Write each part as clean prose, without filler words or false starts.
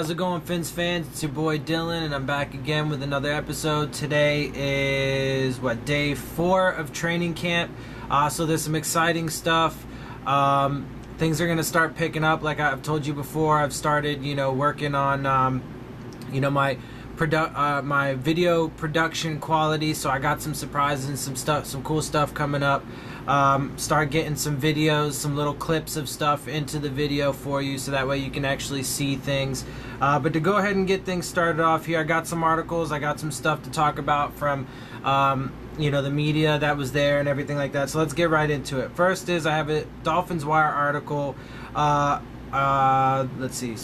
How's it going, Fins fans? It's your boy Dillon, and I'm back again with another episode. Today is, day 4 of training camp. So there's some exciting stuff. Things are going to start picking up. Like I've told you before, I've started, working on, my my video production quality. So I got some surprises and some cool stuff coming up. Start getting some videos, some little clips of stuff into the video for you, so that way you can actually see things. But to go ahead and get things started off here, I got some articles, I got some stuff to talk about from the media that was there and everything like that. So let's get right into it. First is I have a Dolphins Wire article. Let's see.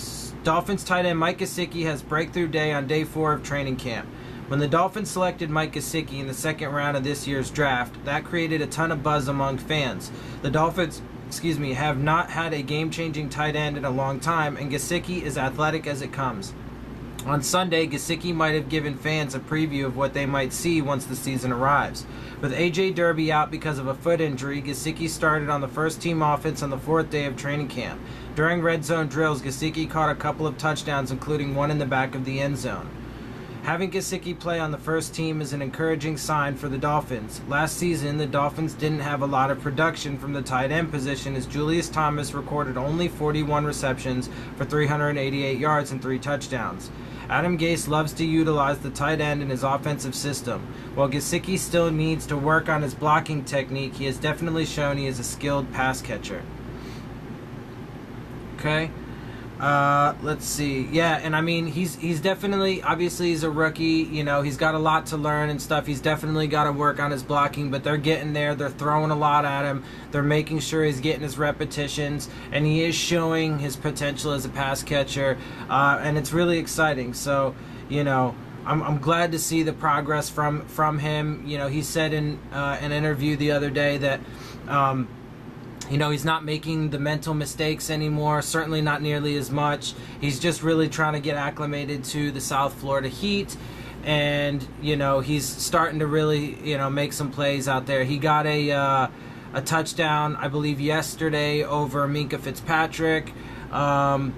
Dolphins tight end Mike Gesicki has breakthrough day on day 4 of training camp. When the Dolphins selected Mike Gesicki in the second round of this year's draft, that created a ton of buzz among fans. The Dolphins, have not had a game-changing tight end in a long time, and Gesicki is athletic as it comes. On Sunday, Gesicki might have given fans a preview of what they might see once the season arrives. With A.J. Derby out because of a foot injury, Gesicki started on the first-team offense on the 4th day of training camp. During red zone drills, Gesicki caught a couple of touchdowns, including one in the back of the end zone. Having Gesicki play on the first team is an encouraging sign for the Dolphins. Last season, the Dolphins didn't have a lot of production from the tight end position, as Julius Thomas recorded only 41 receptions for 388 yards and 3 touchdowns. Adam Gase loves to utilize the tight end in his offensive system. While Gesicki still needs to work on his blocking technique, he has definitely shown he is a skilled pass catcher. Okay. Let's see. Yeah, and I mean, he's definitely, obviously he's a rookie, he's got a lot to learn and stuff. He's definitely got to work on his blocking, but they're getting there. They're throwing a lot at him. They're making sure he's getting his repetitions, and he is showing his potential as a pass catcher, and it's really exciting. So, I'm glad to see the progress from him. He said in an interview the other day that, he's not making the mental mistakes anymore, certainly not nearly as much. He's just really trying to get acclimated to the South Florida heat, and, he's starting to really, make some plays out there. He got a touchdown, I believe, yesterday over Minkah Fitzpatrick, and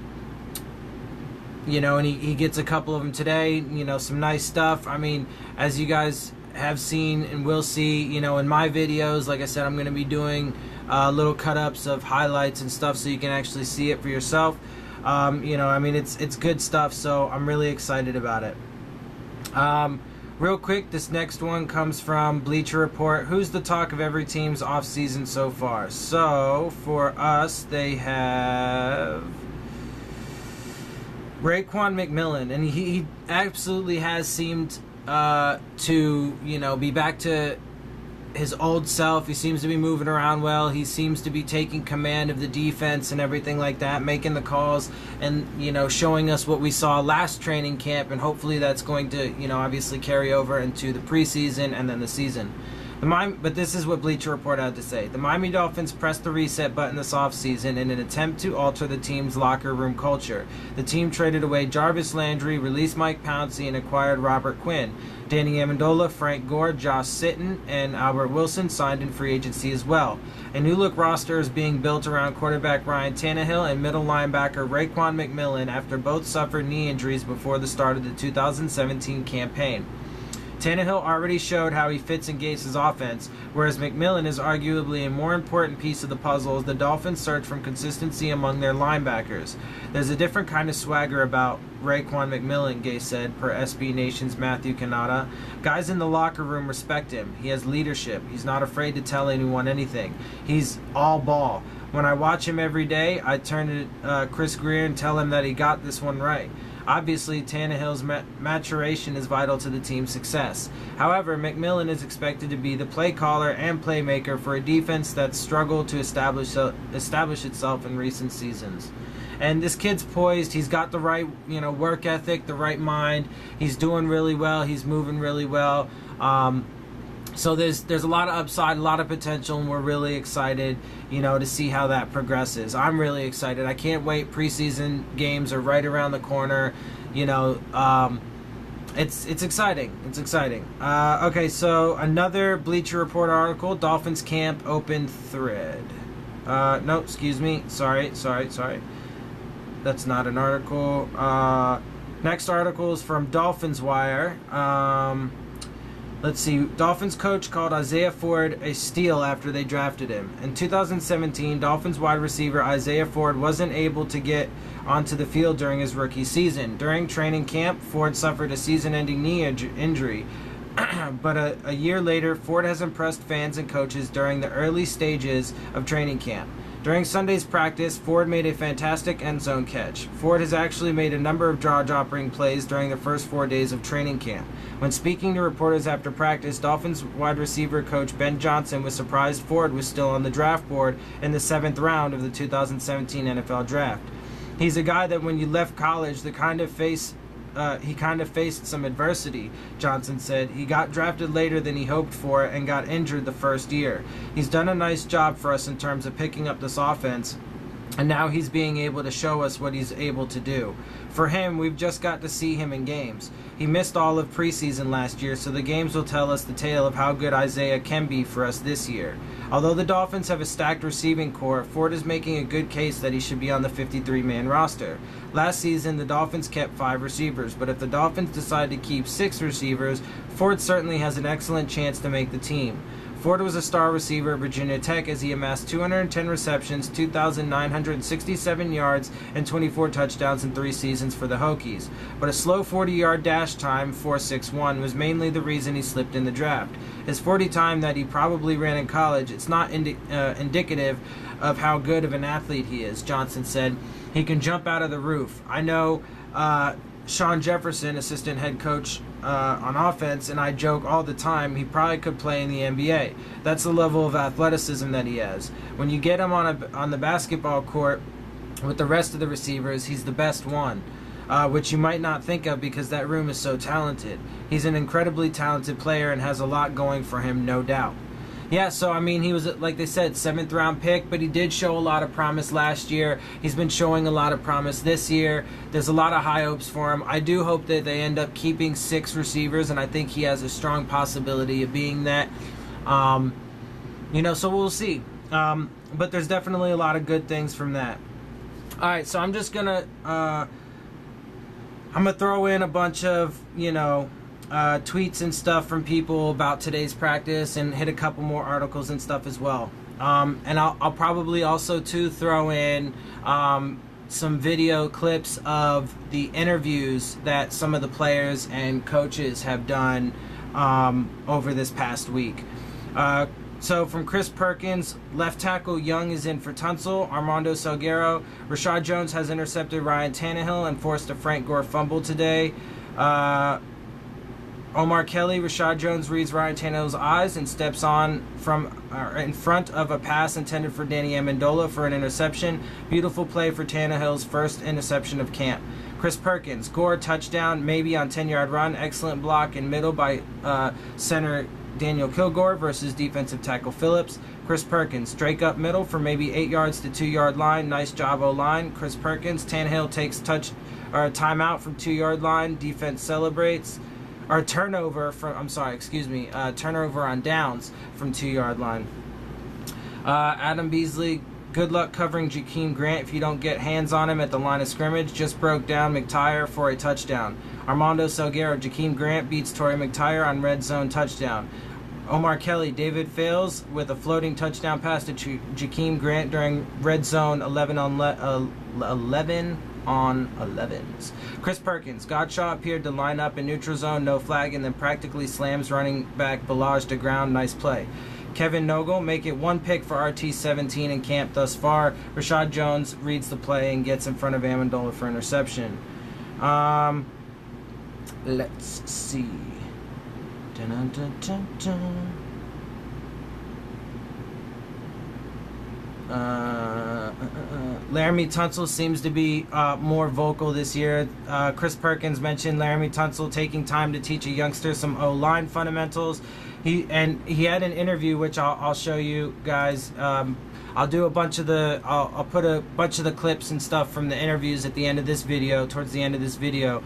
he gets a couple of them today, some nice stuff. I mean, as you guys have seen and will see, in my videos, like I said, I'm going to be doing little cut-ups of highlights and stuff so you can actually see it for yourself. It's good stuff, so I'm really excited about it. Real quick, this next one comes from Bleacher Report. Who's the talk of every team's offseason so far? So, for us, they have Raekwon McMillan, and he absolutely has seemed to, be back to his old self. He seems to be moving around well. He seems to be taking command of the defense and everything like that, making the calls and, showing us what we saw last training camp, and hopefully that's going to, obviously carry over into the preseason and then the season. But this is what Bleacher Report had to say. The Miami Dolphins pressed the reset button this offseason in an attempt to alter the team's locker room culture. The team traded away Jarvis Landry, released Mike Pouncey, and acquired Robert Quinn. Danny Amendola, Frank Gore, Josh Sitton, and Albert Wilson signed in free agency as well. A new-look roster is being built around quarterback Ryan Tannehill and middle linebacker Raekwon McMillan after both suffered knee injuries before the start of the 2017 campaign. Tannehill already showed how he fits in Gase's offense, whereas McMillan is arguably a more important piece of the puzzle as the Dolphins search for consistency among their linebackers. There's a different kind of swagger about Raekwon McMillan, Gase said, per SB Nation's Matthew Canada. Guys in the locker room respect him. He has leadership. He's not afraid to tell anyone anything. He's all ball. When I watch him every day, I turn to Chris Greer and tell him that he got this one right. Obviously, Tannehill's maturation is vital to the team's success. However, McMillan is expected to be the play caller and playmaker for a defense that's struggled to establish itself in recent seasons. And this kid's poised. He's got the right, work ethic, the right mind. He's doing really well. He's moving really well. So there's a lot of upside, a lot of potential, and we're really excited, to see how that progresses. I'm really excited. I can't wait. Preseason games are right around the corner. It's exciting. It's exciting. Okay, so another Bleacher Report article, Dolphins camp open thread. No, excuse me. Sorry. that's not an article. Next article is from Dolphins Wire. Let's see. Dolphins coach called Isaiah Ford a steal after they drafted him. In 2017, Dolphins wide receiver Isaiah Ford wasn't able to get onto the field during his rookie season. During training camp, Ford suffered a season-ending knee injury. But a year later, Ford has impressed fans and coaches during the early stages of training camp. During Sunday's practice, Ford made a fantastic end zone catch. Ford has actually made a number of jaw-dropping plays during the first 4 days of training camp. When speaking to reporters after practice, Dolphins wide receiver coach Ben Johnson was surprised Ford was still on the draft board in the 7th round of the 2017 NFL Draft. He's a guy that when you left college, he kind of faced some adversity, Johnson said. He got drafted later than he hoped for and got injured the first year. He's done a nice job for us in terms of picking up this offense, and now he's being able to show us what he's able to do. For him, we've just got to see him in games. He missed all of preseason last year, so the games will tell us the tale of how good Isaiah can be for us this year. Although the Dolphins have a stacked receiving core, Ford is making a good case that he should be on the 53-man roster. Last season, the Dolphins kept 5 receivers, but if the Dolphins decide to keep 6 receivers, Ford certainly has an excellent chance to make the team. Ford was a star receiver at Virginia Tech as he amassed 210 receptions, 2,967 yards, and 24 touchdowns in 3 seasons for the Hokies. But a slow 40-yard dash time, 4.61, was mainly the reason he slipped in the draft. His 40 time that he probably ran in college, it's not indicative of how good of an athlete he is, Johnson said. He can jump out of the roof. I know Sean Jefferson, assistant head coach on offense, and I joke all the time he probably could play in the NBA. That's the level of athleticism that he has. When you get him on the basketball court with the rest of the receivers, he's the best one, which you might not think of because that room is so talented. He's an incredibly talented player and has a lot going for him, no doubt. Yeah, so I mean, he was, like they said, 7th round pick, but he did show a lot of promise last year. He's been showing a lot of promise this year. There's a lot of high hopes for him. I do hope that they end up keeping 6 receivers, and I think he has a strong possibility of being that. So we'll see. But there's definitely a lot of good things from that. All right, so I'm just gonna throw in a bunch of tweets and stuff from people about today's practice and hit a couple more articles and stuff as well. And I'll probably also too throw in some video clips of the interviews that some of the players and coaches have done over this past week. So from Chris Perkins, left tackle Young is in for Tunsil. Armando Salguero. Rashad Jones has intercepted Ryan Tannehill and forced a Frank Gore fumble today. Omar Kelly, Rashad Jones reads Ryan Tannehill's eyes and steps on in front of a pass intended for Danny Amendola for an interception. Beautiful play for Tannehill's first interception of camp. Chris Perkins, Gore touchdown, maybe on 10-yard run. Excellent block in middle by center Daniel Kilgore versus defensive tackle Phillips. Chris Perkins, Drake up middle for maybe 8 yards to 2-yard line. Nice job O-line. Chris Perkins, Tannehill takes timeout from 2-yard line. Defense celebrates. Turnover on downs from 2-yard line. Adam Beasley, good luck covering Jakeem Grant if you don't get hands on him at the line of scrimmage. Just broke down McTyer for a touchdown. Armando Salguero, Jakeem Grant beats Torrey McTyer on red zone touchdown. Omar Kelly, David Fales with a floating touchdown pass to Jakeem Grant during red zone 11 on 11s. Chris Perkins, Godshaw appeared to line up in neutral zone, no flag, and then practically slams running back Balaj to ground. Nice play. Kevin Nogle, make it 1 pick for RT17 in camp thus far. Rashad Jones reads the play and gets in front of Amendola for interception. Let's see. Laramie Tunsil seems to be more vocal this year. Chris Perkins mentioned Laramie Tunsil taking time to teach a youngster some O-line fundamentals. He had an interview which I'll show you guys. I'll put a bunch of the clips and stuff from the interviews at the end of this video, towards the end of this video.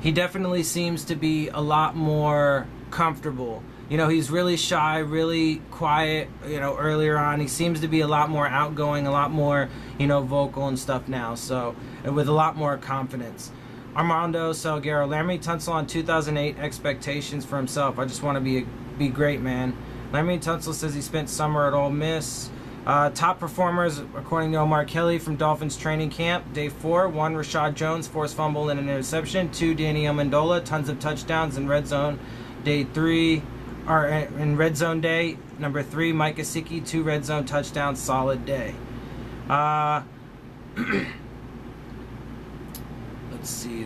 He definitely seems to be a lot more comfortable he's really shy, really quiet, earlier on. He seems to be a lot more outgoing, a lot more, vocal and stuff now, so, and with a lot more confidence. Armando Salguero, Laramie Tunsil on 2008 expectations for himself. I just want to be great, man. Laramie Tunsil says he spent summer at Ole Miss. Top performers, according to Omar Kelly from Dolphins training camp, day 4, 1, Rashad Jones, forced fumble and an interception. 2, Danny Amendola, tons of touchdowns in red zone. Day 3, or in red zone day, number 3, Mike Gesicki, 2 red zone touchdowns, solid day. Let's see.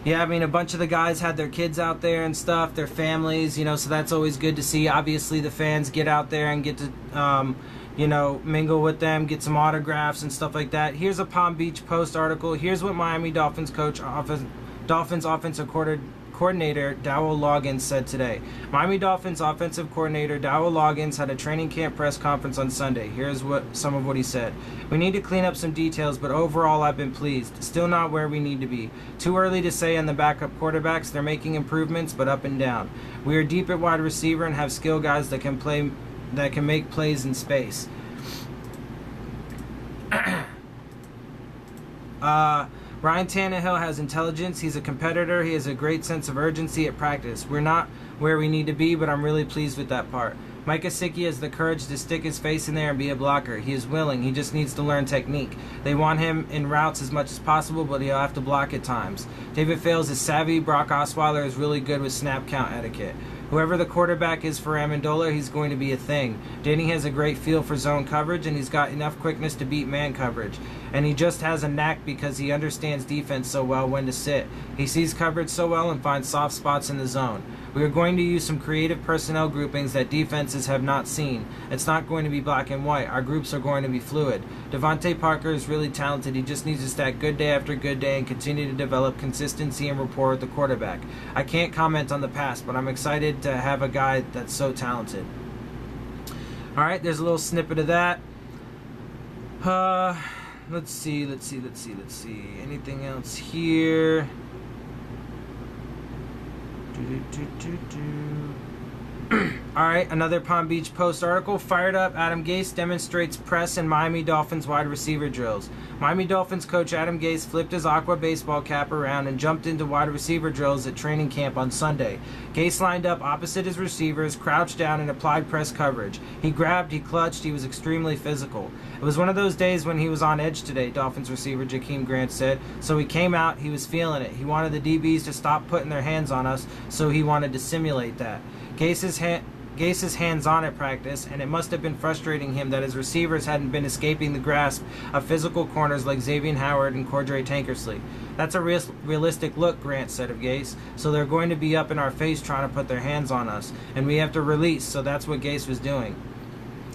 Yeah, I mean, a bunch of the guys had their kids out there and stuff, their families, so that's always good to see. Obviously, the fans get out there and get to, mingle with them, get some autographs and stuff like that. Here's a Palm Beach Post article. Here's what Miami Dolphins Dolphins offensive coordinator Dowell Loggins said today. Miami Dolphins offensive coordinator Dowell Loggins had a training camp press conference on Sunday. Here's some of what he said. We need to clean up some details, but overall I've been pleased. Still not where we need to be. Too early to say on the backup quarterbacks. They're making improvements, but up and down. We are deep at wide receiver and have skill guys that can make plays in space. Ryan Tannehill has intelligence. He's a competitor. He has a great sense of urgency at practice. We're not where we need to be, but I'm really pleased with that part. Mike Gesicki has the courage to stick his face in there and be a blocker. He is willing. He just needs to learn technique. They want him in routes as much as possible, but he'll have to block at times. David Fales is savvy. Brock Osweiler is really good with snap count etiquette. Whoever the quarterback is for Amendola, he's going to be a thing. Danny has a great feel for zone coverage, and he's got enough quickness to beat man coverage. And he just has a knack because he understands defense so well when to sit. He sees coverage so well and finds soft spots in the zone. We are going to use some creative personnel groupings that defenses have not seen. It's not going to be black and white. Our groups are going to be fluid. Devontae Parker is really talented. He just needs to stack good day after good day and continue to develop consistency and rapport with the quarterback. I can't comment on the past, but I'm excited to have a guy that's so talented. All right, there's a little snippet of that. Let's see. Anything else here? Alright, another Palm Beach Post article. Fired up, Adam Gase demonstrates press in Miami Dolphins wide receiver drills. Miami Dolphins coach Adam Gase flipped his aqua baseball cap around and jumped into wide receiver drills at training camp on Sunday. Gase lined up opposite his receivers, crouched down, and applied press coverage. He grabbed, he clutched, he was extremely physical. It was one of those days when he was on edge today, Dolphins receiver Jakeem Grant said. So he came out, he was feeling it. He wanted the DBs to stop putting their hands on us, so he wanted to simulate that. Gase's hands-on at practice, and it must have been frustrating him that his receivers hadn't been escaping the grasp of physical corners like Xavier Howard and Cordray Tankersley. That's a realistic look, Grant said of Gase, so they're going to be up in our face trying to put their hands on us, and we have to release, so that's what Gase was doing.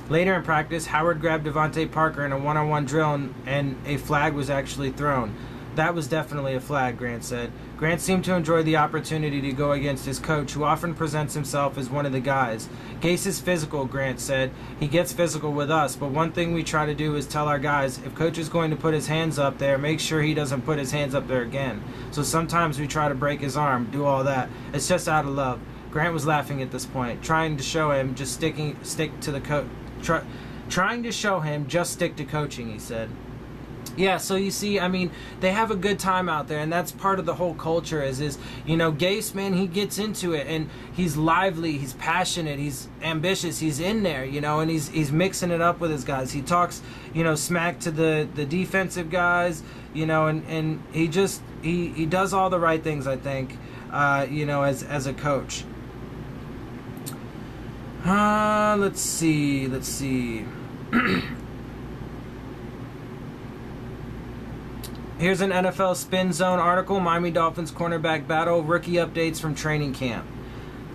Later in practice, Howard grabbed Devontae Parker in a one-on-one drill, and a flag was actually thrown. That was definitely a flag, Grant said. Grant seemed to enjoy the opportunity to go against his coach, who often presents himself as one of the guys. Gase is physical, Grant said. He gets physical with us, but one thing we try to do is tell our guys, if coach is going to put his hands up there, make sure he doesn't put his hands up there again. So sometimes we try to break his arm, do all that. It's just out of love. Grant was laughing at this point, trying to show him just stick to coaching, he said. Yeah, so you see, I mean, they have a good time out there, and that's part of the whole culture is Gase, man, he gets into it, and he's lively, he's passionate, he's ambitious, he's in there, and he's mixing it up with his guys. He talks, smack to the defensive guys, and he does all the right things, I think, as a coach. Let's see. Here's an NFL Spin Zone article, Miami Dolphins cornerback battle, rookie updates from training camp.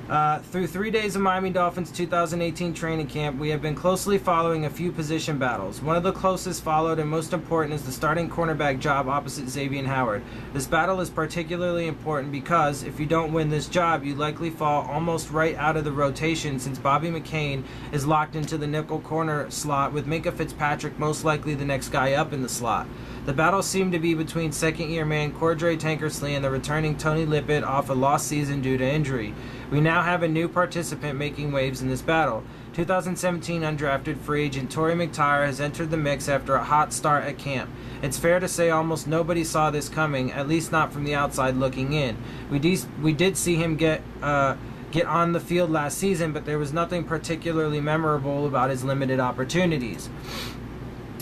Through 3 days of Miami Dolphins 2018 training camp, we have been closely following a few position battles. One of the closest followed and most important is the starting cornerback job opposite Xavier Howard. This battle is particularly important because if you don't win this job, you likely fall almost right out of the rotation since Bobby McCain is locked into the nickel corner slot with Minkah Fitzpatrick most likely the next guy up in the slot. The battle seemed to be between second-year man Cordray Tankersley and the returning Tony Lippett off a lost season due to injury. We now have a new participant making waves in this battle. 2017 undrafted free agent Torrey McTyer has entered the mix after a hot start at camp. It's fair to say almost nobody saw this coming, at least not from the outside looking in. We did see him get on the field last season, but there was nothing particularly memorable about his limited opportunities.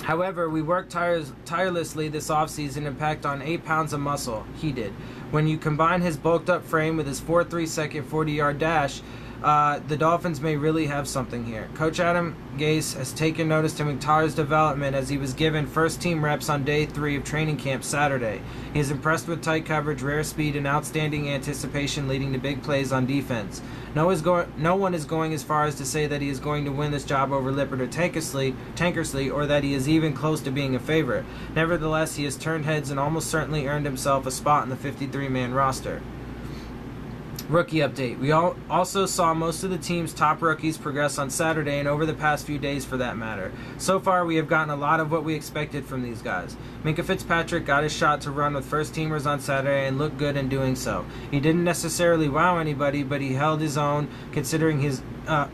However, we worked tirelessly this offseason and packed on 8 pounds of muscle. He did. When you combine his bulked-up frame with his 4.3 second 40-yard dash, the Dolphins may really have something here. Coach Adam Gase has taken notice to McTyer's development as he was given first-team reps on day 3 of training camp Saturday. He is impressed with tight coverage, rare speed, and outstanding anticipation leading to big plays on defense. No one is going as far as to say that he is going to win this job over Lippert or Tankersley, or that he is even close to being a favorite. Nevertheless, he has turned heads and almost certainly earned himself a spot in the 53-man roster. Rookie update. We also saw most of the team's top rookies progress on Saturday and over the past few days for that matter. So far, we have gotten a lot of what we expected from these guys. Minkah Fitzpatrick got his shot to run with first-teamers on Saturday and looked good in doing so. He didn't necessarily wow anybody, but he held his own considering he's a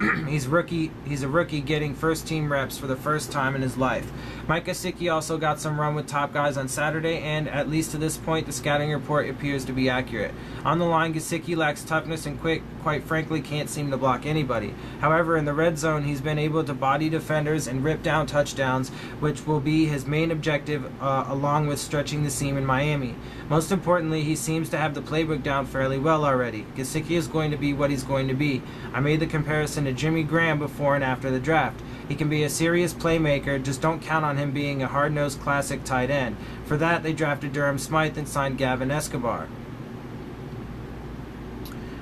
rookie getting first-team reps for the first time in his life. Mike Gesicki also got some run with top guys on Saturday, and at least to this point, the scouting report appears to be accurate. On the line, Gesicki lacks toughness and quite frankly can't seem to block anybody. However, in the red zone, he's been able to body defenders and rip down touchdowns, which will be his main objective along with stretching the seam in Miami. Most importantly, he seems to have the playbook down fairly well already. Gesicki is going to be what he's going to be. I made the comparison to Jimmy Graham before and after the draft. He can be a serious playmaker, just don't count on him being a hard-nosed classic tight end. For that, they drafted Durham Smythe and signed Gavin Escobar.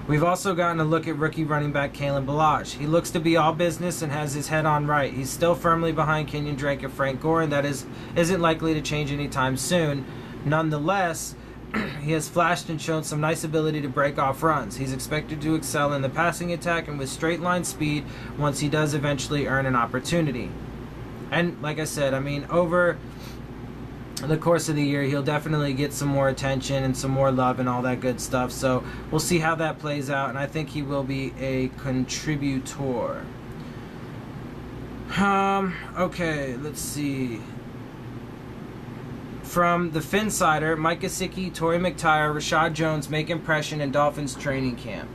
We've also gotten a look at rookie running back Kalen Ballage. He looks to be all business and has his head on right. He's still firmly behind Kenyon Drake and Frank Gore, and that isn't likely to change anytime soon. Nonetheless, he has flashed and shown some nice ability to break off runs. He's expected to excel in the passing attack and with straight line speed once he does eventually earn an opportunity. And like I said, over the course of the year, he'll definitely get some more attention and some more love and all that good stuff. So we'll see how that plays out, and I think he will be a contributor. Okay, let's see. From the Finsider, Mike Gesicki, Torrey McTyer, Rashad Jones make impression in Dolphins training camp.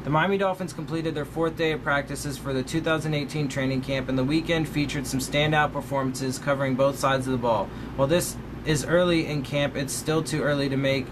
The Miami Dolphins completed their 4th day of practices for the 2018 training camp, and the weekend featured some standout performances covering both sides of the ball. While this early in camp is still too early to make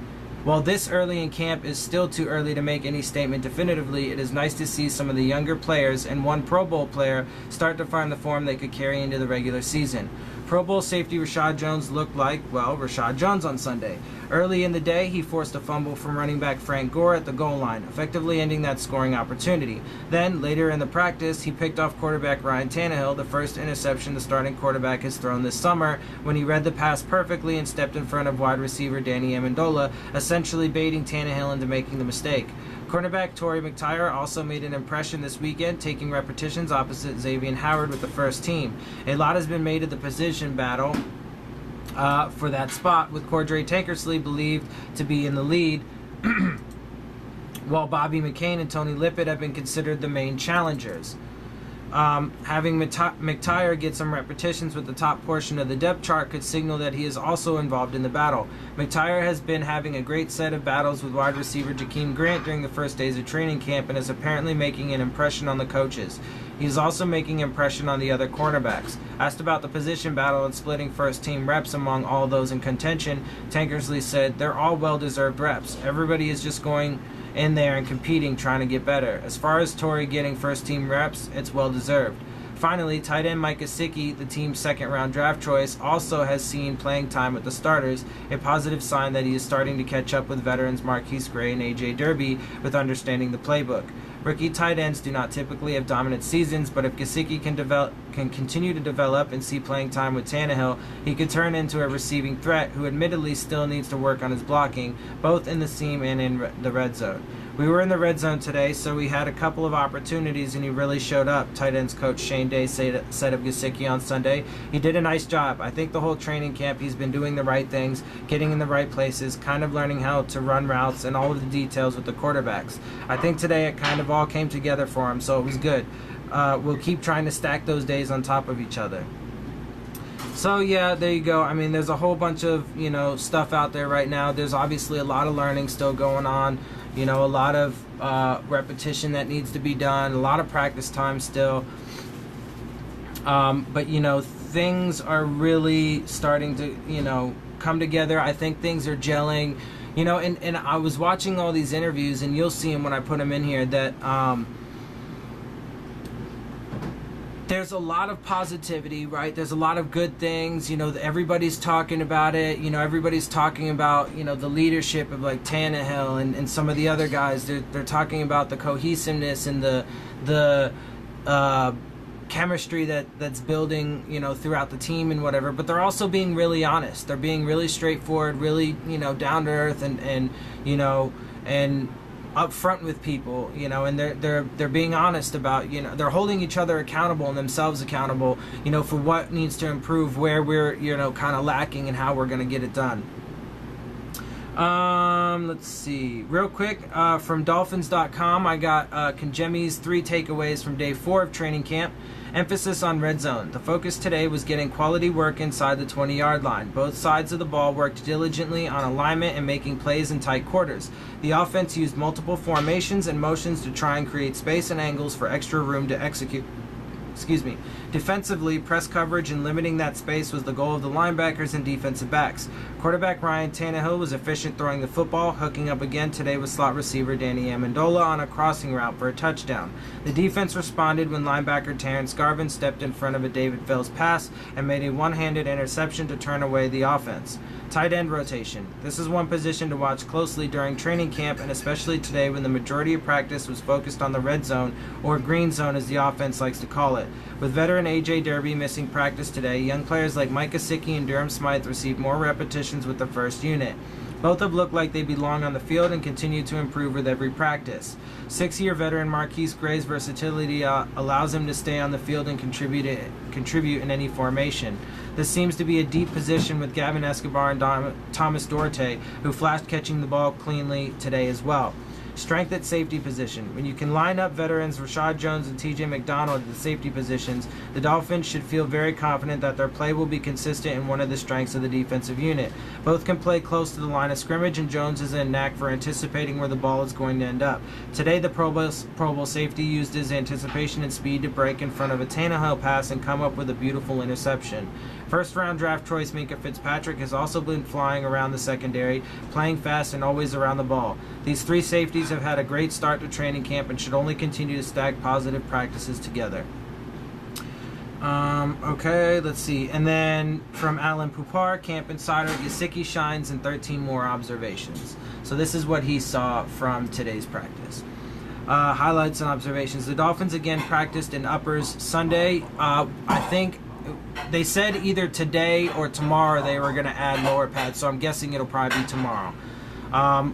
any statement definitively, it is nice to see some of the younger players and one Pro Bowl player start to find the form they could carry into the regular season. Pro Bowl safety Rashad Jones looked like, Rashad Jones on Sunday. Early in the day, he forced a fumble from running back Frank Gore at the goal line, effectively ending that scoring opportunity. Then, later in the practice, he picked off quarterback Ryan Tannehill, the first interception the starting quarterback has thrown this summer, when he read the pass perfectly and stepped in front of wide receiver Danny Amendola, essentially baiting Tannehill into making the mistake. Cornerback Torrey McTyer also made an impression this weekend, taking repetitions opposite Xavier Howard with the first team. A lot has been made of the position battle for that spot, with Cordray Tankersley believed to be in the lead, while Bobby McCain and Tony Lippett have been considered the main challengers. Having McTyer get some repetitions with the top portion of the depth chart could signal that he is also involved in the battle. McTyer has been having a great set of battles with wide receiver Jakeem Grant during the first days of training camp and is apparently making an impression on the coaches. He is also making an impression on the other cornerbacks. Asked about the position battle and splitting first-team reps among all those in contention, Tankersley said, "They're all well-deserved reps. Everybody is just going in there and competing, trying to get better. As far as Torrey getting first-team reps, it's well-deserved." Finally, tight end Mike Gesicki, the team's second-round draft choice, also has seen playing time with the starters, a positive sign that he is starting to catch up with veterans Marquise Gray and A.J. Derby with understanding the playbook. Rookie tight ends do not typically have dominant seasons, but if Gesicki can continue to develop and see playing time with Tannehill, he could turn into a receiving threat who admittedly still needs to work on his blocking, both in the seam and in the red zone. We were in the red zone today, so we had a couple of opportunities, and he really showed up, tight ends coach Shane Day said of Gesicki on Sunday. He did a nice job. I think the whole training camp he's been doing the right things, getting in the right places, kind of learning how to run routes and all of the details with the quarterbacks. I think today it kind of all came together for him, so it was good. We'll keep trying to stack those days on top of each other. So yeah, there you go. I mean, there's a whole bunch of, stuff out there right now. There's obviously a lot of learning still going on. A lot of repetition that needs to be done, a lot of practice time still. But things are really starting to, come together. I think things are gelling. And I was watching all these interviews, and you'll see them when I put them in here, that there's a lot of positivity, right? There's a lot of good things. Everybody's talking about it. Everybody's talking about, the leadership of like Tannehill and some of the other guys. They're talking about the cohesiveness and the chemistry that's building, throughout the team and whatever. But they're also being really honest. They're being really straightforward, really, down to earth and upfront with people, and they're being honest about, they're holding each other accountable and themselves accountable, for what needs to improve, where we're, kind of lacking, and how we're going to get it done. Let's see. Real quick, from Dolphins.com, I got Kangemi's 3 takeaways from day 4 of training camp. Emphasis on red zone. The focus today was getting quality work inside the 20-yard line. Both sides of the ball worked diligently on alignment and making plays in tight quarters. The offense used multiple formations and motions to try and create space and angles for extra room to execute. Defensively, press coverage and limiting that space was the goal of the linebackers and defensive backs. Quarterback Ryan Tannehill was efficient throwing the football, hooking up again today with slot receiver Danny Amendola on a crossing route for a touchdown. The defense responded when linebacker Terrence Garvin stepped in front of a David Fells pass and made a one-handed interception to turn away the offense. Tight end rotation. This is one position to watch closely during training camp, and especially today when the majority of practice was focused on the red zone, or green zone as the offense likes to call it. With veteran A.J. Derby missing practice today, young players like Mike Gesicki and Durham Smythe received more repetitions with the first unit. Both have looked like they belong on the field and continue to improve with every practice. 6-year veteran Marquise Gray's versatility allows him to stay on the field and contribute in any formation. This seems to be a deep position with Gavin Escobar and Thomas Duarte, who flashed catching the ball cleanly today as well. Strength at safety position. When you can line up veterans Rashad Jones and TJ McDonald at the safety positions, the Dolphins should feel very confident that their play will be consistent in one of the strengths of the defensive unit. Both can play close to the line of scrimmage, and Jones is a knack for anticipating where the ball is going to end up. Today, the Pro Bowl safety used his anticipation and speed to break in front of a Tannehill pass and come up with a beautiful interception. First-round draft choice Minkah Fitzpatrick has also been flying around the secondary, playing fast and always around the ball. These 3 safeties have had a great start to training camp and should only continue to stack positive practices together. Okay, let's see. And then from Alan Pupar, Camp Insider, Gesicki shines and 13 more observations. So this is what he saw from today's practice. Highlights and observations. The Dolphins again practiced in uppers Sunday. I think they said either today or tomorrow they were going to add lower pads, so I'm guessing it'll probably be tomorrow.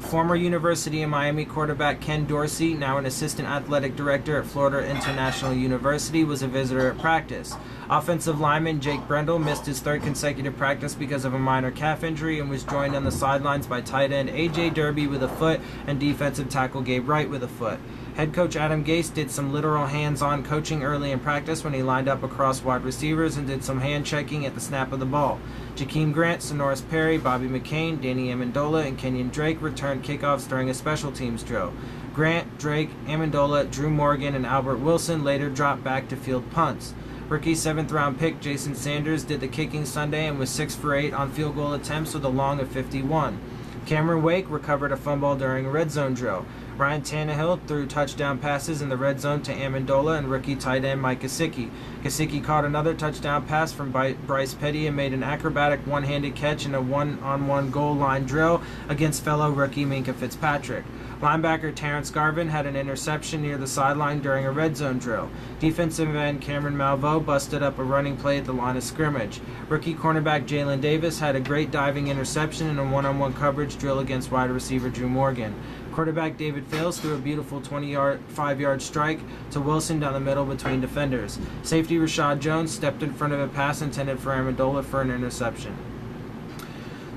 Former University of Miami quarterback Ken Dorsey, now an assistant athletic director at Florida International University, was a visitor at practice. Offensive lineman Jake Brendel missed his 3rd consecutive practice because of a minor calf injury and was joined on the sidelines by tight end A.J. Derby with a foot and defensive tackle Gabe Wright with a foot. Head coach Adam Gase did some literal hands-on coaching early in practice when he lined up across wide receivers and did some hand-checking at the snap of the ball. Jakeem Grant, Sonoris Perry, Bobby McCain, Danny Amendola, and Kenyon Drake returned kickoffs during a special teams drill. Grant, Drake, Amendola, Drew Morgan, and Albert Wilson later dropped back to field punts. Rookie 7th-round pick Jason Sanders did the kicking Sunday and was 6 for 8 on field goal attempts with a long of 51. Cameron Wake recovered a fumble during a red zone drill. Ryan Tannehill threw touchdown passes in the red zone to Amendola and rookie tight end Mike Gesicki. Gesicki caught another touchdown pass from Bryce Petty and made an acrobatic one-handed catch in a one-on-one goal line drill against fellow rookie Minkah Fitzpatrick. Linebacker Terrence Garvin had an interception near the sideline during a red zone drill. Defensive end Cameron Malveaux busted up a running play at the line of scrimmage. Rookie cornerback Jalen Davis had a great diving interception in a one-on-one coverage drill against wide receiver Drew Morgan. Quarterback David Fales threw a beautiful 5-yard strike to Wilson down the middle between defenders. Safety Rashad Jones stepped in front of a pass intended for Amendola for an interception.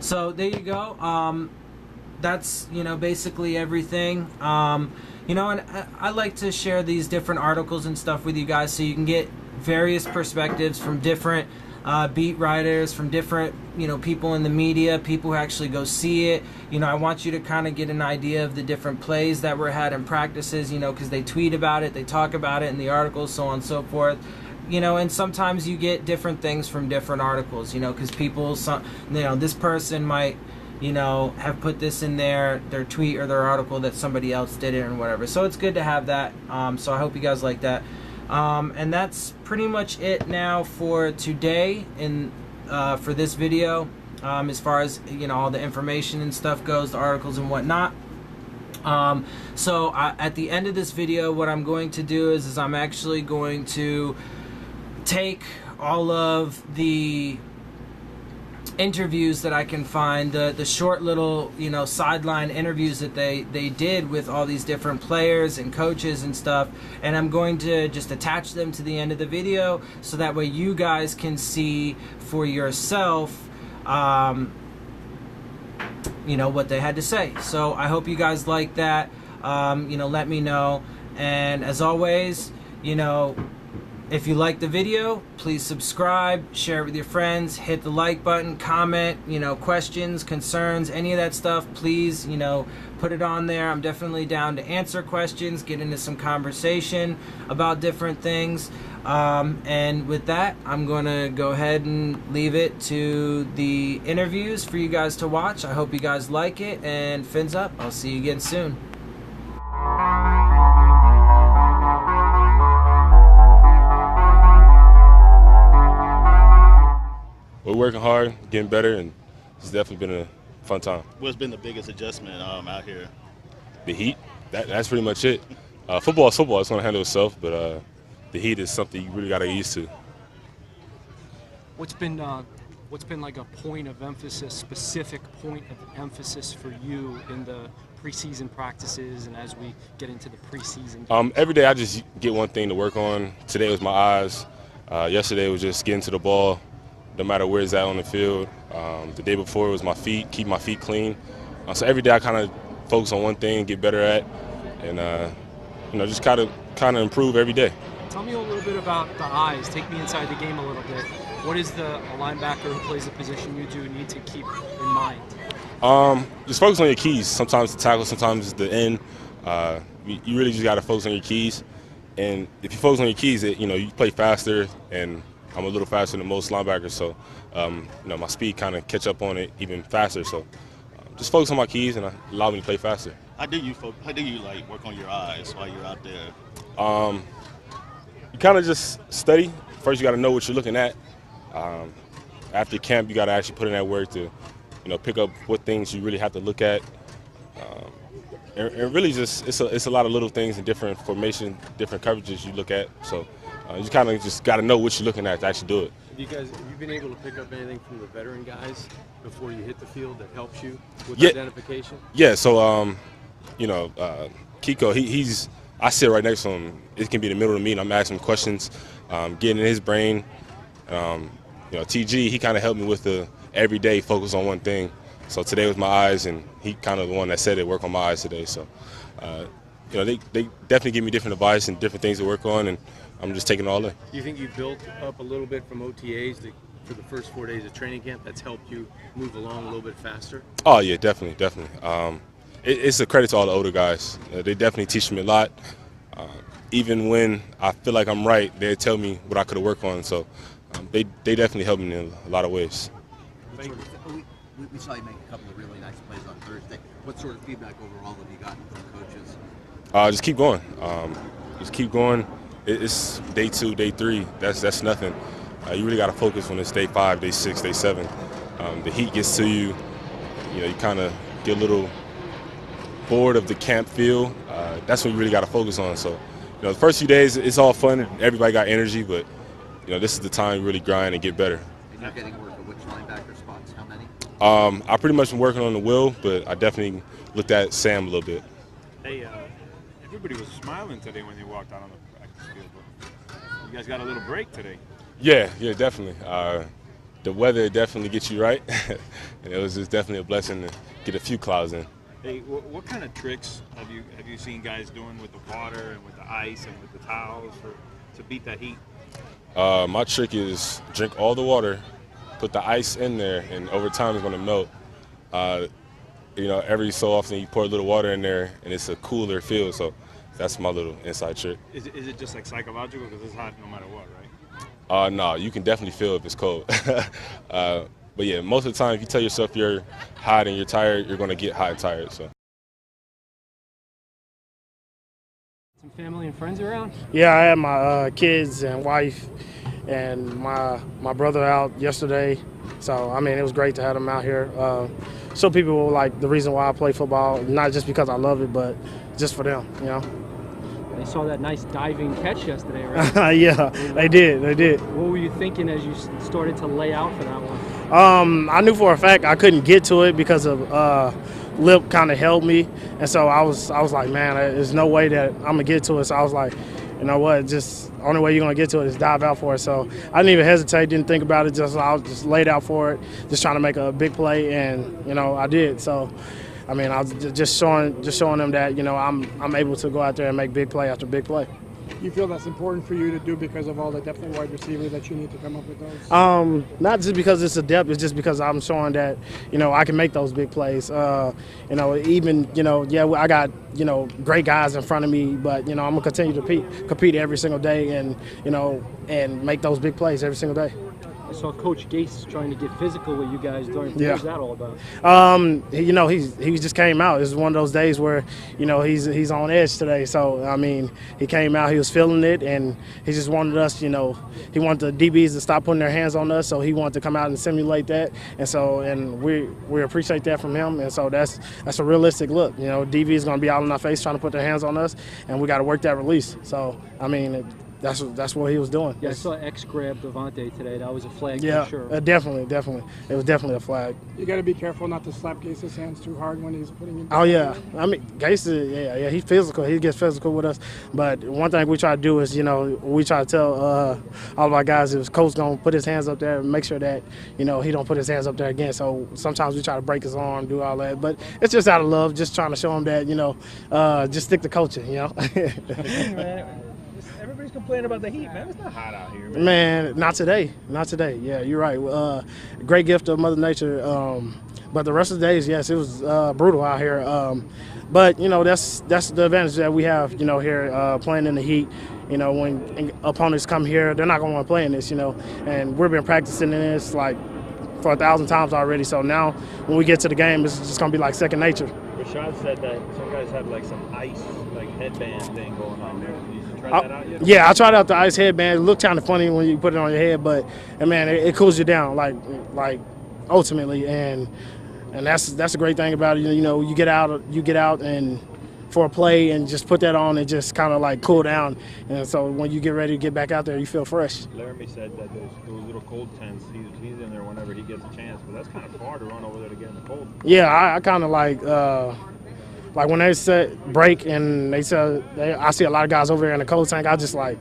So there you go. That's, basically everything. And I like to share these different articles and stuff with you guys so you can get various perspectives from different beat writers, from different, people in the media, people who actually go see it. I want you to kind of get an idea of the different plays that were had in practices, because they tweet about it, they talk about it in the articles, so on and so forth. And sometimes you get different things from different articles, because people, this person might, have put this in their tweet or their article that somebody else did it and whatever. So it's good to have that. So I hope you guys like that. And that's pretty much it now for today for this video. As far as, all the information and stuff goes, the articles and whatnot. So at the end of this video, what I'm going to do is I'm actually going to take all of the interviews that I can find, the short little sideline interviews that they did with all these different players and coaches and stuff, and I'm going to just attach them to the end of the video so that way you guys can see for yourself what they had to say. So I hope you guys like that. Let me know, and as always, if you like the video, please subscribe, share it with your friends, hit the like button, comment, questions, concerns, any of that stuff, please, put it on there. I'm definitely down to answer questions, get into some conversation about different things. And with that, I'm going to go ahead and leave it to the interviews for you guys to watch. I hope you guys like it, and fins up. I'll see you again soon. We're working hard, getting better, and it's definitely been a fun time. What's been the biggest adjustment out here? The heat. That's pretty much it. Football is football. It's going to handle itself, but the heat is something you really got to get used to. What's been like a point of emphasis, specific point of emphasis for you in the preseason practices and as we get into the preseason games? Every day I just get one thing to work on. Today was my eyes. Yesterday was just getting to the ball, no matter where it's at on the field. The day before was my feet, keep my feet clean. So every day I kind of focus on one thing, get better at, and just kind of improve every day. Tell me a little bit about the eyes. Take me inside the game a little bit. What is a linebacker who plays the position you do need to keep in mind? Just focus on your keys. Sometimes the tackle, sometimes the end. You really just got to focus on your keys. And if you focus on your keys, you play faster, and I'm a little faster than most linebackers, so my speed kind of catch up on it even faster. So just focus on my keys and allow me to play faster. How do you work on your eyes while you're out there? You kind of just study. First, you got to know what you're looking at. After camp, you got to actually put in that work to, pick up what things you really have to look at. And really just it's a lot of little things in different formation, different coverages you look at. So you kind of just got to know what you're looking at to actually do it. Have you been able to pick up anything from the veteran guys before you hit the field that helps you with identification? Yeah. So Kiko, I sit right next to him. It can be in the middle of me, and I'm asking him questions, getting in his brain. TG, he kind of helped me with the everyday focus on one thing. So today was my eyes, and he kind of the one that said it, work on my eyes today. So, they definitely give me different advice and different things to work on, and I'm just taking it all in. Do you think you built up a little bit from OTAs for the first 4 days of training camp that's helped you move along a little bit faster? Oh, yeah, definitely. It's a credit to all the older guys. They definitely teach me a lot. Even when I feel like I'm right, they tell me what I could have worked on. So they definitely helped me in a lot of ways. What sort of, we saw you make a couple of really nice plays on Thursday. What sort of feedback overall have you gotten from coaches? Just keep going. Just keep going. It's day 2, day 3. That's nothing. You really got to focus when it's day 5, day 6, day 7. The heat gets to you. You kind of get a little bored of the camp feel. That's when you really got to focus on. So, the first few days it's all fun. Everybody got energy, but this is the time you really grind and get better. And you're getting work at which linebacker spots? How many? I pretty much been working on the will, but I definitely looked at Sam a little bit. Hey, everybody was smiling today when they walked out on the practice field, but you guys got a little break today. Yeah, definitely. The weather definitely gets you right, and it was just definitely a blessing to get a few clouds in. Hey, what kind of tricks have you seen guys doing with the water and with the ice and with the towels to beat that heat? My trick is drink all the water, put the ice in there, and over time it's going to melt. Every so often you pour a little water in there, and it's a cooler feel. So that's my little inside trick. Is it just like psychological because it's hot no matter what, right? No, you can definitely feel if it's cold. But yeah, most of the time if you tell yourself you're hot and you're tired, you're going to get hot and tired. So. Some family and friends around? Yeah, I had my kids and wife and my brother out yesterday. So, I mean, it was great to have them out here. Show people, like, the reason why I play football, not just because I love it, but just for them, They saw that nice diving catch yesterday, right? Yeah, they did. What were you thinking as you started to lay out for that one? I knew for a fact I couldn't get to it because of lip kind of held me, and so I was like, man, there's no way that I'm gonna get to it. So I was like, you know what, just only way you're gonna get to it is dive out for it. So I didn't even hesitate, didn't think about it. I was just laid out for it, just trying to make a big play, and I did. So. I mean, I was just showing them that I'm able to go out there and make big play after big play. You feel that's important for you to do because of all the depth of wide receiver that you need to come up with those? Not just because it's a depth, it's just because I'm showing that I can make those big plays. I got great guys in front of me, but I'm gonna continue to compete every single day and make those big plays every single day. I saw Coach Gase trying to get physical with you guys during. Yeah. What was that all about? He just came out. It's one of those days where he's on edge today. So I mean, he came out, he was feeling it, and he just wanted us. He wanted the DBs to stop putting their hands on us. So he wanted to come out and simulate that, and we appreciate that from him. And so that's a realistic look. DB is going to be out in our face trying to put their hands on us, and we got to work that release. So I mean. That's what he was doing. Yeah, I saw X grab Devontae today. That was a flag. Yeah, for sure. Definitely. It was definitely a flag. You got to be careful not to slap Gase's hands too hard when he's putting you. Oh yeah, I mean Gase, he's physical. He gets physical with us. But one thing we try to do is, we try to tell all of our guys if coach gonna put his hands up there, and make sure that he don't put his hands up there again. So sometimes we try to break his arm, do all that. But it's just out of love, just trying to show him that just stick to coaching. Everybody's complaining about the heat, man. It's not hot out here, man. Man, not today. Yeah, you're right. Great gift of Mother Nature. But the rest of the days, yes, it was brutal out here. But that's the advantage that we have. Here playing in the heat. When opponents come here, they're not going to want to play in this. And we've been practicing in this like for 1,000 times already. So now when we get to the game, it's just going to be like second nature. Rashad said that some guys have like some ice headband thing going on there. Did you try that out yet? Yeah, I tried out the ice headband. It looked kind of funny when you put it on your head, but man, it cools you down like ultimately, and that's a great thing about it. You get out and for a play and just put that on and just kind of like cool down, and so when you get ready to get back out there, you feel fresh. Laramie said that those little cold tents, he's in there whenever he gets a chance, but that's kind of far to run over there to get in the cold. Yeah, I kind of like when they set break and I see a lot of guys over there in the cold tank. I just like,